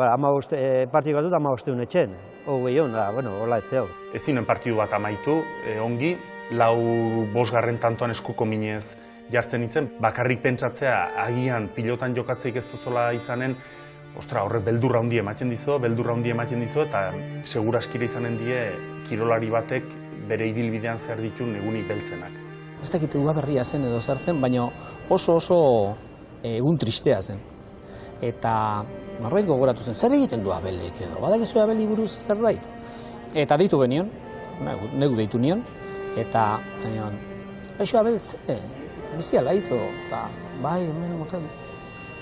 partidu bat dut 15 etxen. Hogei hon, hola etzeo. Ez zinen partidu bat amaitu, ongi, 4. tantoan eskuko minez jartzen itzen, bakarrik pentsatzea agian pilotan jokatzeik ez duzola izanen, horrek beldurra handi ematen dizu, eta seguraskire izanen die kirolari batek bere ibilbidean zer ditun egunik beltzenak. Ez dakit udaberria zen edo zertzen, baina oso egun tristea zen. Eta norbait gogoratu zen, zer egiten du Abelek edo, badakizu Abeli buruz zerbait? Eta deitu genion, negu deitu nion, eta nion, baixo Abel, bizi ala izo, eta bai, hemen motel.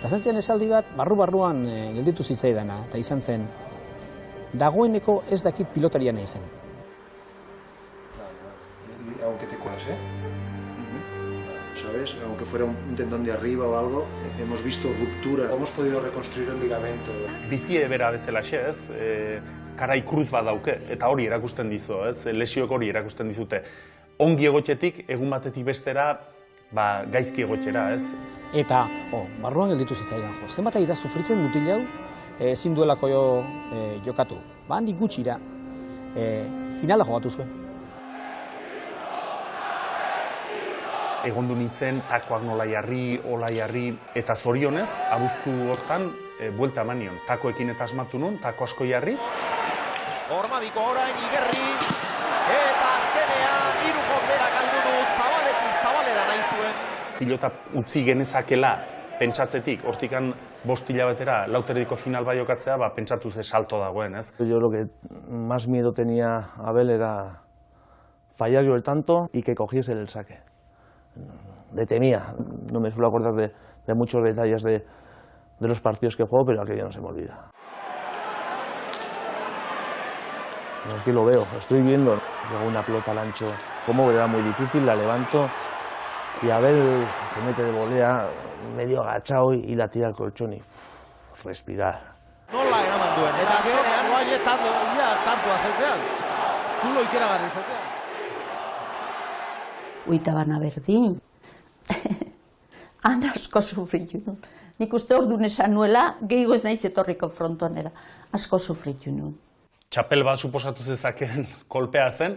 Eta zentzen esaldi bat, barruan gelditu zitzaidana, eta izan zen, dagoeneko ez dakit pilotaria nahi zen. Aunque te cuase, ¿sabes? Aunque fuera un tendón de arriba o algo, hemos visto ruptura, hemos podido reconstruir el ligamento. Bizie bera bezalaxe, ez? Karai kruz bat dauke, eta hori erakusten dizu, ez? Lesiok hori erakusten dizute. Ongi egotxetik, egun batetik bestera, gaizki egotxera, ez? Eta, barruan gelditu zitzaidan, zenbat ari da sufritzen mutil hau, ezin duelako jokatu. Handik gutxira, finala jokatu zuen. egondu nintzen, takoak nola jarri, ola jarri, eta zorionez, abuztu hortan, buelta eman nion. Takoekin eta asmatu nun, tako asko jarriz. Ormabiko orain Igerri, eta azkenean hiru jondera galdu du Zabaletik Zabalera nahi zuen. Pilota utzi genezakela pentsatzetik, hortikan 5 hilabetera Lauterdiko final bai jokatzea, pentsatu ze salto dagoen, ez? Yo lo que más miedo tenía Abel era fallar yo el tanto y que cogiese el saque. Le temía, no me suelo acordar de muchos detalles de los partidos que juego, pero aquello no se me olvida. No, es que lo veo, estoy viendo, llegó una pelota al ancho, como era muy difícil, la levanto y Abel se mete de volea medio agachado y la tira al colchón y respirar. Nola eraman duen, eta azkenean... Guai, tanto azeukean. Zulo ikeragarri zeukean. Uita bana berdin. Han asko sufritu nun. Nik uste orduan esan nuela, gehiago ez naiz etorriko frontonera. Asko sufritu nun. Txapel bat suposatu zezakeen kolpea zen,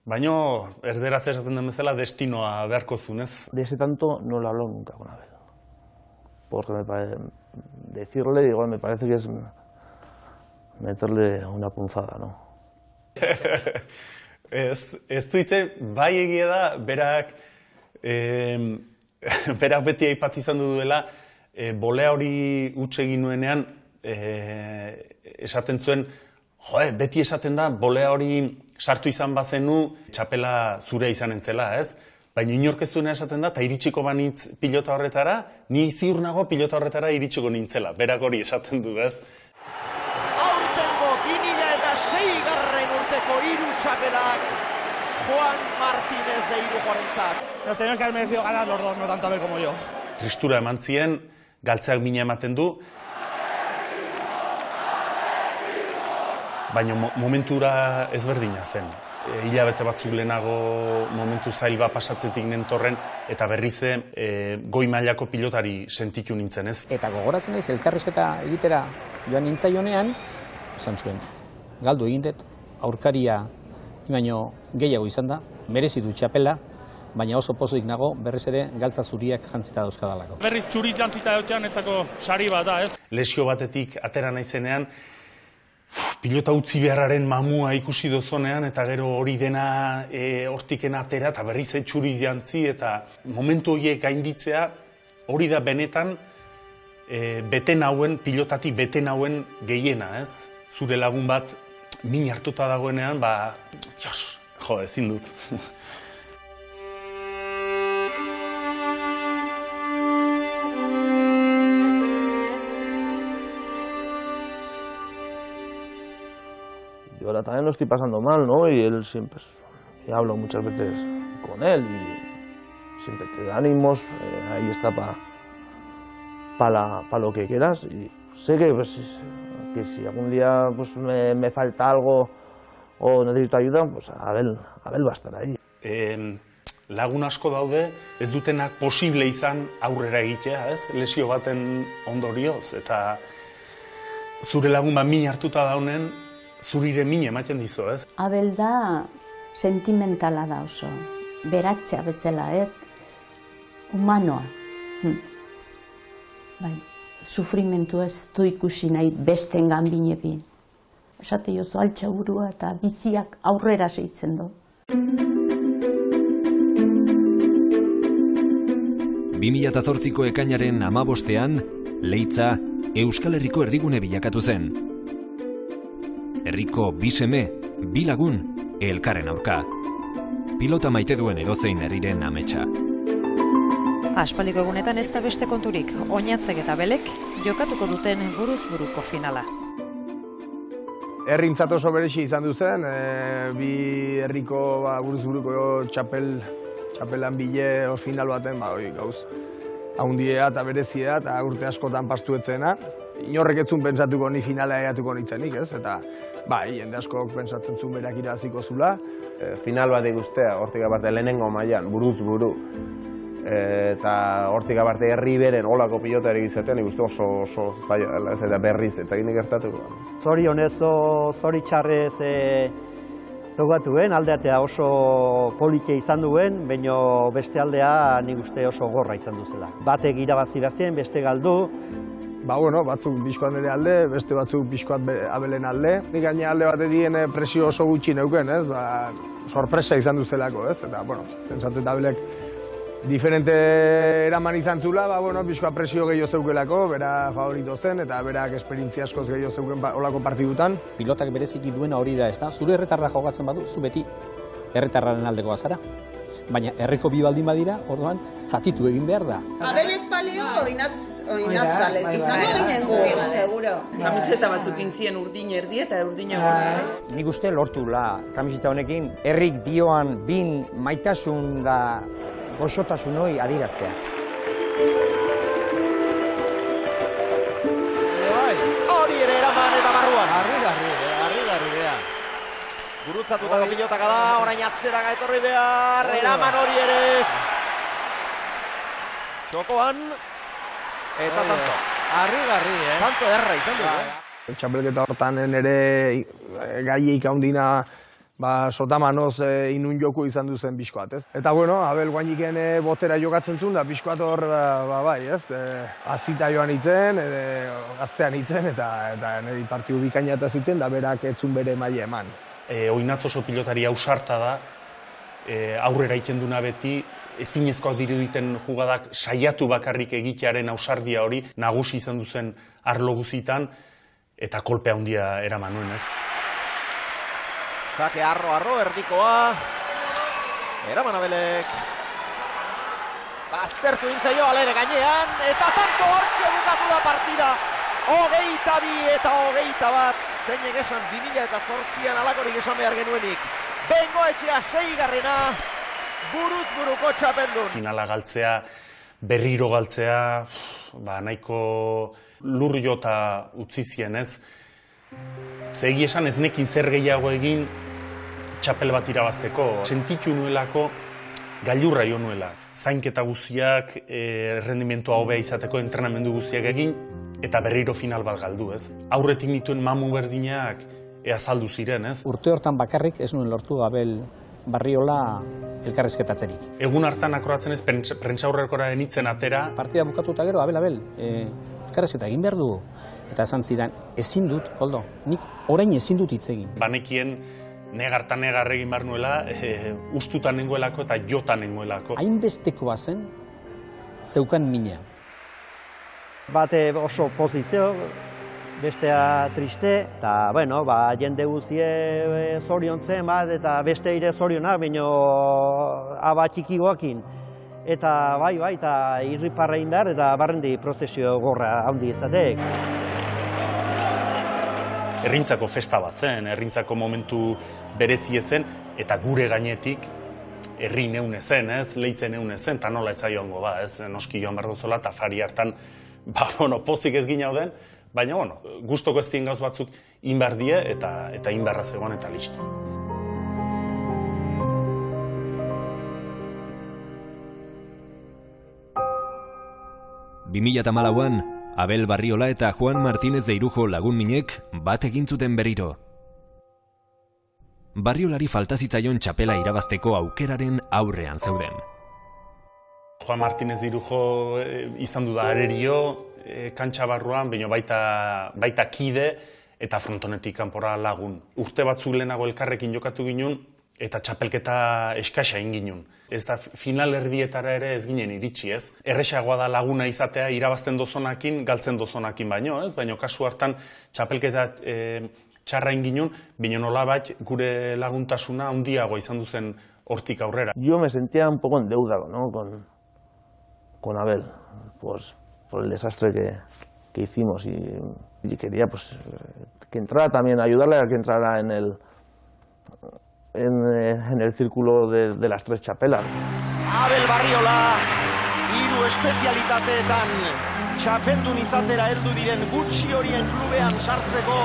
baina erderaz esaten den bezala destinoa beharko zunez. De ese tanto no lo hablo nunca con Abel. Porque decirle, igual me parece que es meterle una punzada, ¿no? Ez duitze, bai egia da, berak beti aipatu izan duela, bolea hori utxe egin nuenean, esaten zuen, beti esaten da, bolea hori sartu izan bazenu, txapela zure izanen zela, ez? Baina inork ez duena esaten da, eta iritsiko banitz pilota horretara, ni ziur nago pilota horretara iritsiko nintzela, berak hori esaten du, ez? Aurtengo 2006 urteko hiru txapelak Juan Martínez de Irujorentzat. Nos tenemos que haber merecido ganar los dos, no tanto Abel como yo. Tristura eman zien, galtzeak mina ematen du, baina momentura ezberdina zen. Hilabete batzuk lehenago momentu zail bat pasatzetik nentorren, eta berrize goi mailako pilotari sentitu nintzen, ez? Eta gogoratzen naiz, elkarrizketa egitera joan nintzaionean, esan zuen, galdu egindet, aurkaria baino gehiago izan da, merezitu txapela, baina oso pozoik nago, berriz ere galtza zuriak jantzita dauzkadalako. Berriz txuriz jantzita dautxean, etzako sari bat da, ez? Lesio batetik atera naizenean, pilota utzi beharraren mamua ikusi dozonean, eta gero hori dena hortiken atera, eta berriz txuriz jantzi, eta momentu horiek gainditzea, hori da benetan, beten hauen, pilotatik beten hauen gehiena, ez? Zure lagun bat, min hartuta dagoenean, ezin dut. Yo ahora también lo estoy pasando mal, ¿no? Y él siempre, he hablado muchas veces con él y siempre te da ánimos, ahí está para lo que quieras. Y sé que si algún día pues, me falta algo o necesito ayuda, pues Abel va a estar ahí. Lagun asko daude, ez dutenak posible izan aurrera egitea, ez? Lesio baten ondorioz, eta zure lagun bat min hartuta daunen, zurire min ematen dizo, ez? Abel da sentimentala da oso, beratxa bezala, ez? Humanoa. Bai, sufrimentu ez du ikusi nahi bestengan binepin. Esate jozu altxaburua eta biziak aurrera seitzen du. 2008ko ekainaren 15ean, Leitza Euskal Herriko erdigune bilakatu zen. Herriko bi seme, bi lagun, elkarren aurka. Pilota maite duen edozein herriren ametsa. Aspaldiko egunetan ez da beste konturik, Oñatzek eta Abelek jokatuko duten buruz-buruko finala. Herrintzat oso berezi izan duzen, bi herriko buruz-buruko txapelan bile final baten, gauz haundiea eta berezia eta urte askotan pastu etzena. Inorrek etzun pentsatuko ni finala egatuko nitzenik, ez? Eta jende askok pentsatzen zuen berak irabaziko zula. Final bat ikustea, hortik aparte lehenengo mailan, buruz-buru. Eta hortik aparte herri beren olako pilota ere izaten, ikustu oso zaila dela, ez eta berriz, ez egin gertatuko. Zorionez, zoritxarrez, Jogatuen, aldeatea oso politia izan duen, baina beste aldea nik uste oso gorra izan duzela. Batek irabazi bazien, beste galdu. Batzuk bizkoan ere alde, beste batzuk bizkoat Abelen alde. Nik gaine alde bat edien presio oso gutxi neuken, sorpresa izan duzelako, eta, pentsatzen Abelek diferente eraman izan zula, bizkoa presio gehiago zeukelako, bera favorito zen, eta berak esperientzia askoz gehiago zeuken olako partidutan. Pilotak bereziki duena hori da, ez da? Zure herritarra jogatzen badu, zu beti herritarraren aldekoa zara. Baina herriko bi baldin badira, orduan, zatitu egin behar da. Abel Espalio oinatzale, izango ginen gu, seguro. Kamiseta batzuk intzien urdin erdi eta urdina gure. Nik uste lortula kamiseta honekin, herrik dioan bin maitasun da goxotasun hori adiraztea. Hori ere eraman eta barruan. Arri-garri bea. Gurutzatutako pilotaka da, orain atzera gaitorri behar, eraman hori ere. Txokoan, eta tanto. Arri-garri, Tanto erra izan du. Txapelketa hortan ere gaieik handina sotamanoz inun joku izan duzen bizkoat, ez? Eta, Abel guainiken botera jokatzen zuen, da bizkoat hor, azita joan itzen, gaztean itzen, eta niri partidu bikaina eta zitzen, da berak etzun bere maila eman. Oinatz oso pilotari ausarta da, aurrera iten duna beti, ezinezkoak diruditen jugadak saiatu bakarrik egitearen ausardia hori, nagusi izan duzen arlo guzitan, eta kolpe handia eraman nuen, ez? Zake arro, erdikoa. Eraman Abelek. Baztertu intzaio alere gainean. Eta tanto hortxe bukatu da partida. 22 eta 21. Zeinek esan 2008an alakorik esan behar genuenik. Bengoetxea 6garrena. Buruz buruko txapeldun. Finala galtzea, berriro galtzea, nahiko lur jota utzi zien, ez? Zegi esan ez nekin zer gehiago egin txapel bat irabazteko. Sentitu nuelako gailurra jo nuela. Zainketa guztiak, rendimentua hobea izateko entrenamendu guztiak egin, eta berriro final bat galdu, ez? Aurretik nituen mamu berdinak azaldu ziren, ez? Urte hortan bakarrik ez nuen lortu Abel Barriola elkarrizketatzerik. Egun hartan akroatzen ez, prentsaurrekora enitzen atera. Partida bukatuta gero, Abel, elkarrizketa egin behar du. Eta esan zidan, ezin dut, Koldo, nik orain ezin dut hitz egin. Banekien negar egin behar nuela, ustutan nengoelako eta jotan nengoelako. Hainbestekoa zen, zeukan mina. Bate oso pozizio, bestea triste, eta, jende guzie zoriontzen bat, eta beste ire zorionak, baina abatxikigoakin. Eta eta irriparra indar, eta barrendi prozesio gorra handi izatek. Herrintzako festa bat zen, herrintzako momentu berezie zen, eta gure gainetik herri neune zen, ez, leitzen neune zen, eta nola ez zaioango ba, ez, noski joan behar duzola, eta fari hartan, pozik ez gina den, baina, gustoko ez dien gauz batzuk inbardie, eta inbarra zegoen, eta listo. ...2014an, Abel Barriola eta Juan Martínez de Irujo lagun minek bat egin zuten berriro. Barriolari falta zitzaion txapela irabazteko aukeraren aurrean zeuden. Juan Martínez de Irujo izan du da arerio, kantxa barruan, baina baita kide eta frontonetik kanpora lagun. Urte batzuk lehenago elkarrekin jokatu ginen, eta txapelketa eskasa egin ginen. Ez da final erdietara ere ez ginen iritsi, ez? Erresagoa da laguna izatea irabazten dozonakin, galtzen dozonakin baino, ez? Baina kasu hartan txapelketa txarra egin ginen, baina nolabait gure laguntasuna handiago izan duzen hortik aurrera. Yo me sentía un poco endeudado, ¿no? con Abel, pues por el desastre que hicimos y quería pues que entrara también, ayudarle a que entrara en el círculo de las tres txapelas. Abel Barriola, 3 espezialitateetan txapeldun izatera heldu diren gutxi horien klubean sartzeko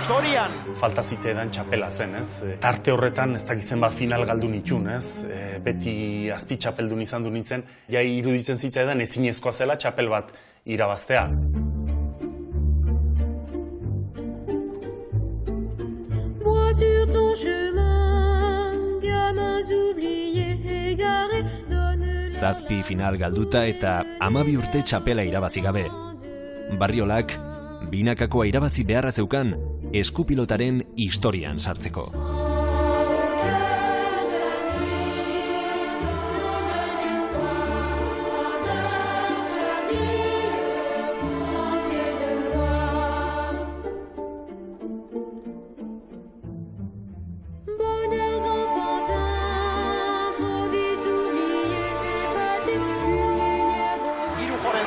zorian. Falta zitzaidan txapela zen, ez? Tarte horretan ez dakizen bat final galdu nitun, ez? Beti azpi txapeldun izan du nintzen, jai iruditzen zitzaidan ezinezkoa zela txapel bat irabaztea. Sur ton chemin 7 final galduta eta 12 urte txapela irabazi gabe. Barriolak binakakoa irabazi beharra zeukan eskupilotaren historian sartzeko.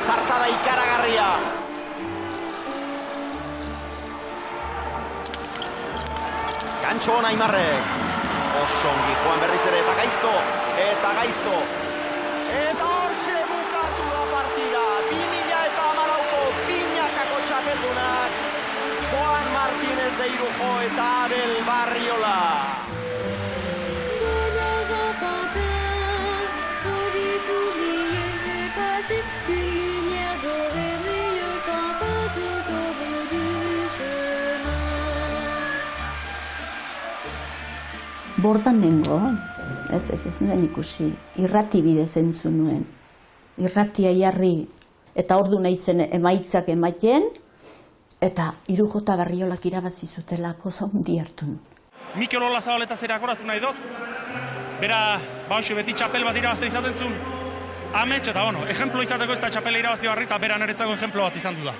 Zartada ikaragarria. Gantxo hona Aimarrek. Osongi joan berriz ere eta gaizto. Eta hortxe bukatu da partida. 2014ko binakako txapeldunak. Juan Martínez de Irujo eta Abel Barriola. Bordan nengo, ez nuen ikusi, irrati bidez entzun nuen. Irratia jarri eta ordu nahi zen emaitzak ematen, eta Irujo eta Barriolak irabazi zutela poza hundi hartu nuen. Mikel Olazabaleta zera akoratu nahi dut. Bera, bauxo beti txapel bat irabazte izaten zuen. Amets eta, ejemplo izateko ez da txapela irabazi barri eta bera niretzako ejemplo bat izan du da.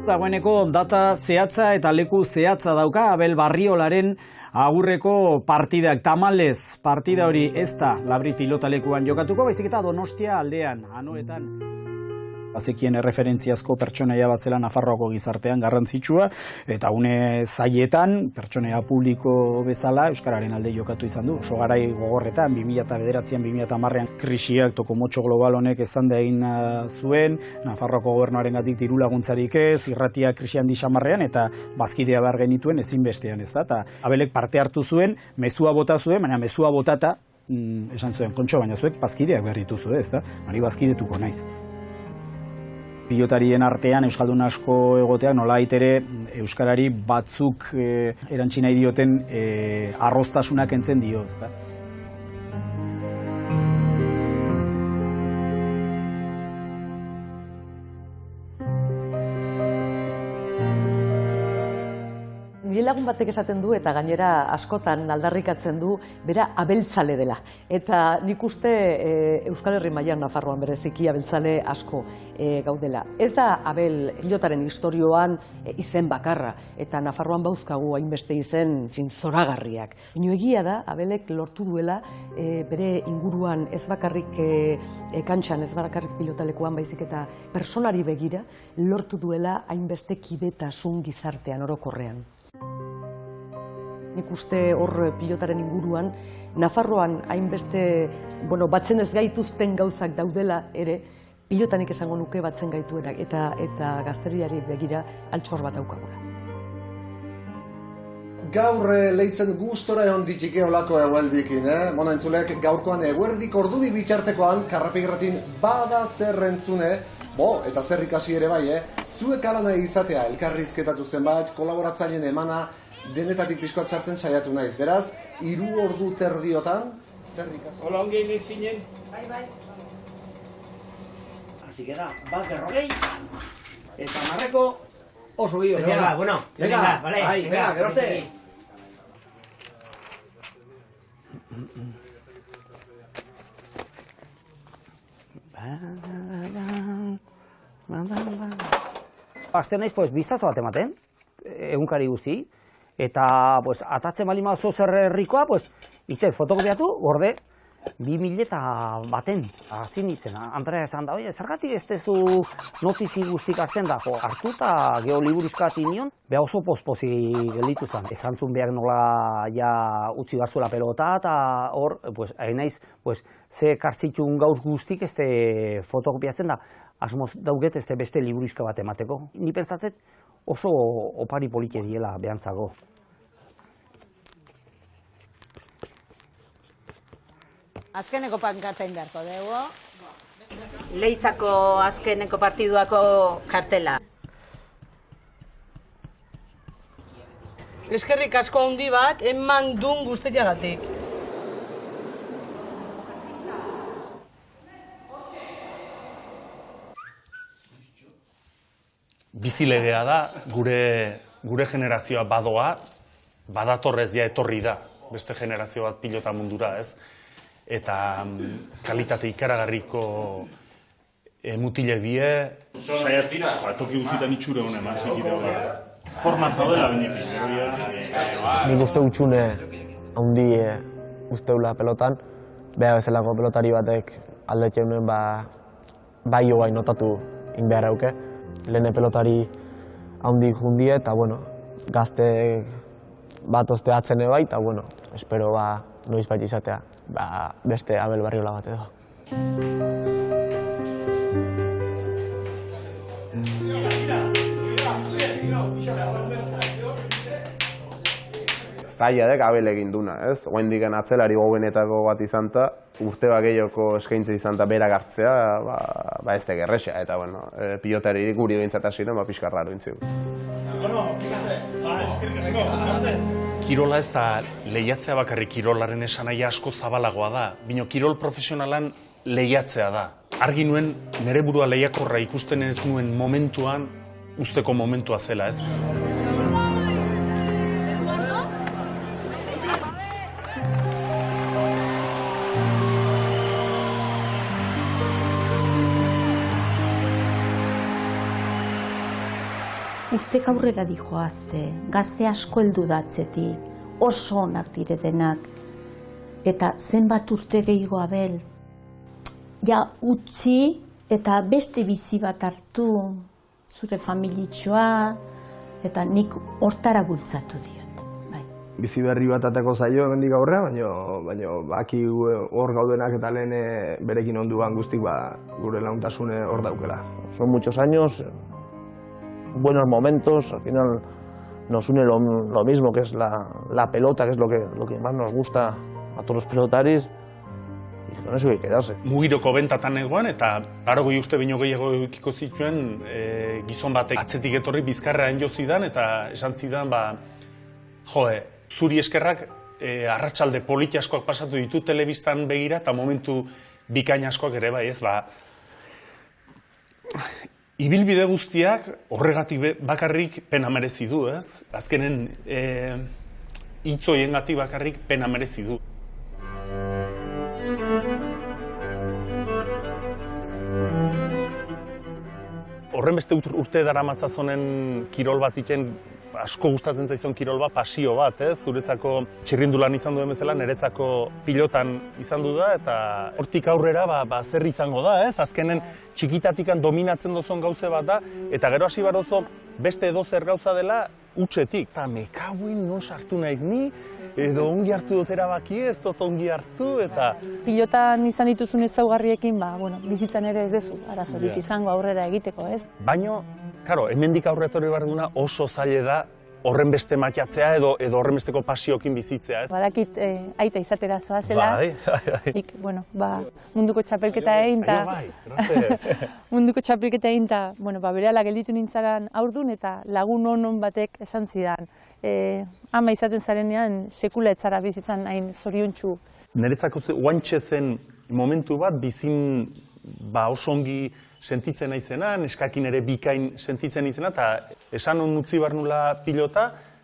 Dagoeneko data zehatza eta leku zehatza dauka Abel Barriolaren agurreko partidak. Tamalez, partida hori ez da Labri pilotalekuan jokatuko, baizik eta Donostia aldean, Anoetan. Bazekien erreferentziazko pertsonaia bat zela Nafarroako gizartean garrantzitsua, eta une zaietan, pertsonaia publiko bezala, Euskararen alde jokatu izan du. Oso garai gogorretan, 2009an, 2010an, krisiak toko motxo global honek eztanda egin zuen, Nafarroako gobernuaren gatik diru laguntzarik ez, irratia krisi handi xamarrean, eta bazkidea behar genituen ezinbestean, ez da. Eta Abelek parte hartu zuen, mezua bota zuen, baina mezua botata, esan zuen, kontxo, baina zuek bazkideak behar dituzu, ez da, mari bazkidetuko naiz. Pilotarien artean euskaldun asko egoteak nolabait ere euskarari batzuk erantsi nahi dioten arroztasunak kentzen dio, ezta? Nire lagun batek esaten du eta gainera askotan aldarrikatzen du bera abeltzale dela. Eta nik uste Euskal Herri mailan Nafarroan bereziki abeltzale asko gaudela. Ez da Abel pilotaren historioan izen bakarra eta Nafarroan bauzkagu hainbeste izen zoragarriak. Baina egia da Abelek lortu duela bere inguruan ez bakarrik kantxan, ez bakarrik pilotalekuan baizik eta pertsonari begira lortu duela hainbeste kidetasun gizartean orokorrean. Nik uste hor pilotaren inguruan, Nafarroan hainbeste, batzen ez gaituzten gauzak daudela ere, pilotanik esango nuke batzen gaituenak eta gazteriari begira altxor bat daukagura. Gaur lehitzen gustora egon ditike olako egueldikin, Mona entzulek, gaurkoan eguerdik ordubi bitxartekoan, Karrapigratin bada zer entzune, eta zer ikasi ere bai, zuek alana izatea elkarrizketatu zenbait, kolaboratzaileen emana, denetatik pixkoat sartzen saiatu naiz. Beraz, 3 ordu terdiotan, zer ikasi? Hola, ongi iniz zinen? Bai. Así que da, bat berrogei, eta marreko oso gio. Venga, vale. Venga, gerote. Azte naiz, biztazo bat ematen, egunkari guzti, eta atatzen bali mazo zer herrikoa, itzen fotokopiatu, gorde, 2001 hasi nintzen, Andrea esan da, zergatik ez dezu notizi guztik hartzen da, hartu eta geoliburuzkat inion, beha oso pozpozi gelditu zen. Esantzun behar nola utzi gazuela pelota, eta hor, hain naiz, ze kartzitun gauz guztik ez fotokopiatzen da, asmoz dauget ez beste liburuzka bat emateko. Ni pentsatzet oso opari polike diela behantzago. Azkeneko pankartain beharko dugu. Leitzako azkeneko partiduako kartela. Eskerrik asko handi bat, eman dun guztiagatik. bizilegea da, gure generazioa badoa, badatorrez ja etorri da, beste generazio bat pilota mundura, ez? Eta kalitate ikaragarriko mutilek die. Saia tira, toki guztietan itxure honen, forma zaudela benetik. Nik uste utxune handi usteula pelotan, beha bezalako pelotari batek aldetxe honen bai jogai notatu inbehar hauke. Lehene pelotari handi jundie eta gazte bat osteatzen bai, eta espero noiz bat izatea beste Abel Barriola bat edo. Zaila dek Abel egin duna, ez? Oendiken atzelari gobenetako bat izan ta, urte gehioko eskaintza izan ta berak hartzea, ez da gerresa, eta pilotari guri dointzat hasiren, pixka raro intzigu. Kirola ez da lehiatzea bakarrik kirolaren esanaia asko zabalagoa da, bino kirol profesionalan lehiatzea da. Argi nuen nire burua lehiakorra ikusten ez nuen momentuan, usteko momentua zela, ez? Urtek aurrera dijoazte, gazte asko heldu datzetik, oso onak diredenak. Eta zenbat urte gehiago Abel, ja utzi eta beste bizi bat hartu, zure familitxoa, eta nik hortara bultzatu diot. Bizi berri bat ateko zaio hemendik aurrea, baina baki hor gaudenak eta lehen berekin onduan guztik gure launtasune hor daukela. Son muchos años, buenos momentos, al final nos une lo mismo, que es la pelota, que es lo que más nos gusta a todos los pelotaris, y con eso hay que quedarse. Mugiroko bentatan egoan, eta arogoi uste baino gehiago eukiko zituen gizon batek atzetik etorri bizkarrean jo zidan, eta esan zidan, zuri eskerrak arratsalde politi askoak pasatu ditu telebistan begira, eta momentu bikain askoak ere bai, ez ibilbide guztiak horregatik bakarrik pena merezi du, ez? Azkenen hitzoiengatik bakarrik pena merezi du. Horren beste urte daramatzazonen kirol bat iken, asko gustatzen zaizon kirol bat, pasio bat, ez? Zuretzako txirrindulan izan duen bezala, niretzako pilotan izan du da, eta hortik aurrera zer izango da, ez? Azkenen txikitatikan dominatzen dozon gauze bat da, eta gero hasi barozo beste edozer gauza dela utxetik. Eta mekauin non sartu naiz ni, edo ongi hartu dut erabaki ez dut ongi hartu, eta... Pilotan izan dituzun ezaugarriekin, bizitzan ere ez dezu, arazorik izango aurrera egiteko, ez? Baina, karo, hemendik aurretori behar duguna oso zaila da horren beste matiatzea edo horren besteko pasiokin bizitzea, ez? Badakit aita izatera zoazela. Ik, munduko txapelketa egin munduko txapelketa egin berehala gelditu nintzaran aurdun eta lagun honon batek esan zidan. Ama izaten zarenean sekula etzara bizitzan hain zoriontsu. Niretzako guantxe zen momentu bat bizin oso ongi sentitzen naizenan, eskakin ere bikain sentitzen izena, eta esan hon utzi behar nula pilota,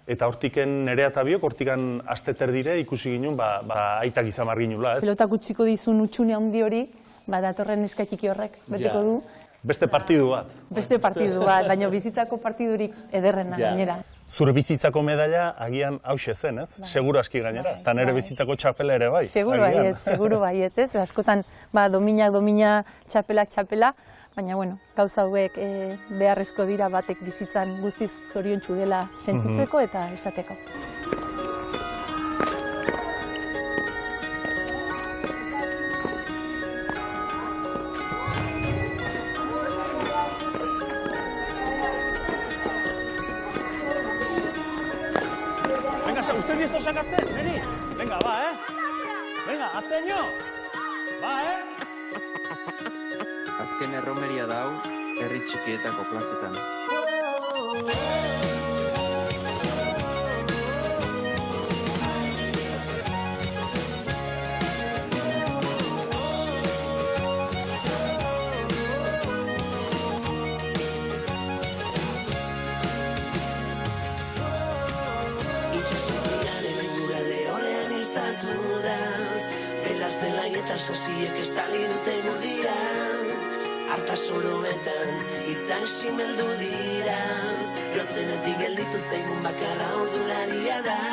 eta hortiken nerea eta biok, hortikan asteter dire ikusi ginen, aitak izan margin nula. Pilotak utziko dizun utxune handi hori, datorren eskakiki horrek, beteko du. Beste partidu bat. Beste partidu bat, baina bizitzako partidurik ederrena gainera. Zure bizitzako medaila agian hause zen, ez? Seguru aski gainera, eta nire bizitzako txapela ere bai. Seguru baiet, ez? Askotan, domina, txapela, baina, gauza hauek beharrezko dira batek bizitzan guztiz zoriontsu dela sentitzeko eta esateko. Venga, uste biezo sakatzen, neri? Venga, Venga, atzeño! Azken erromeria dau, herri txikietako plazetan. Itxasuntzian hemen gura lehorrean hiltzatu da, bela zelai eta sasiek estali dute gurdia, harta soroetan izan simeldu dira, rozenetik gelditu zaigun bakarra ordularia da.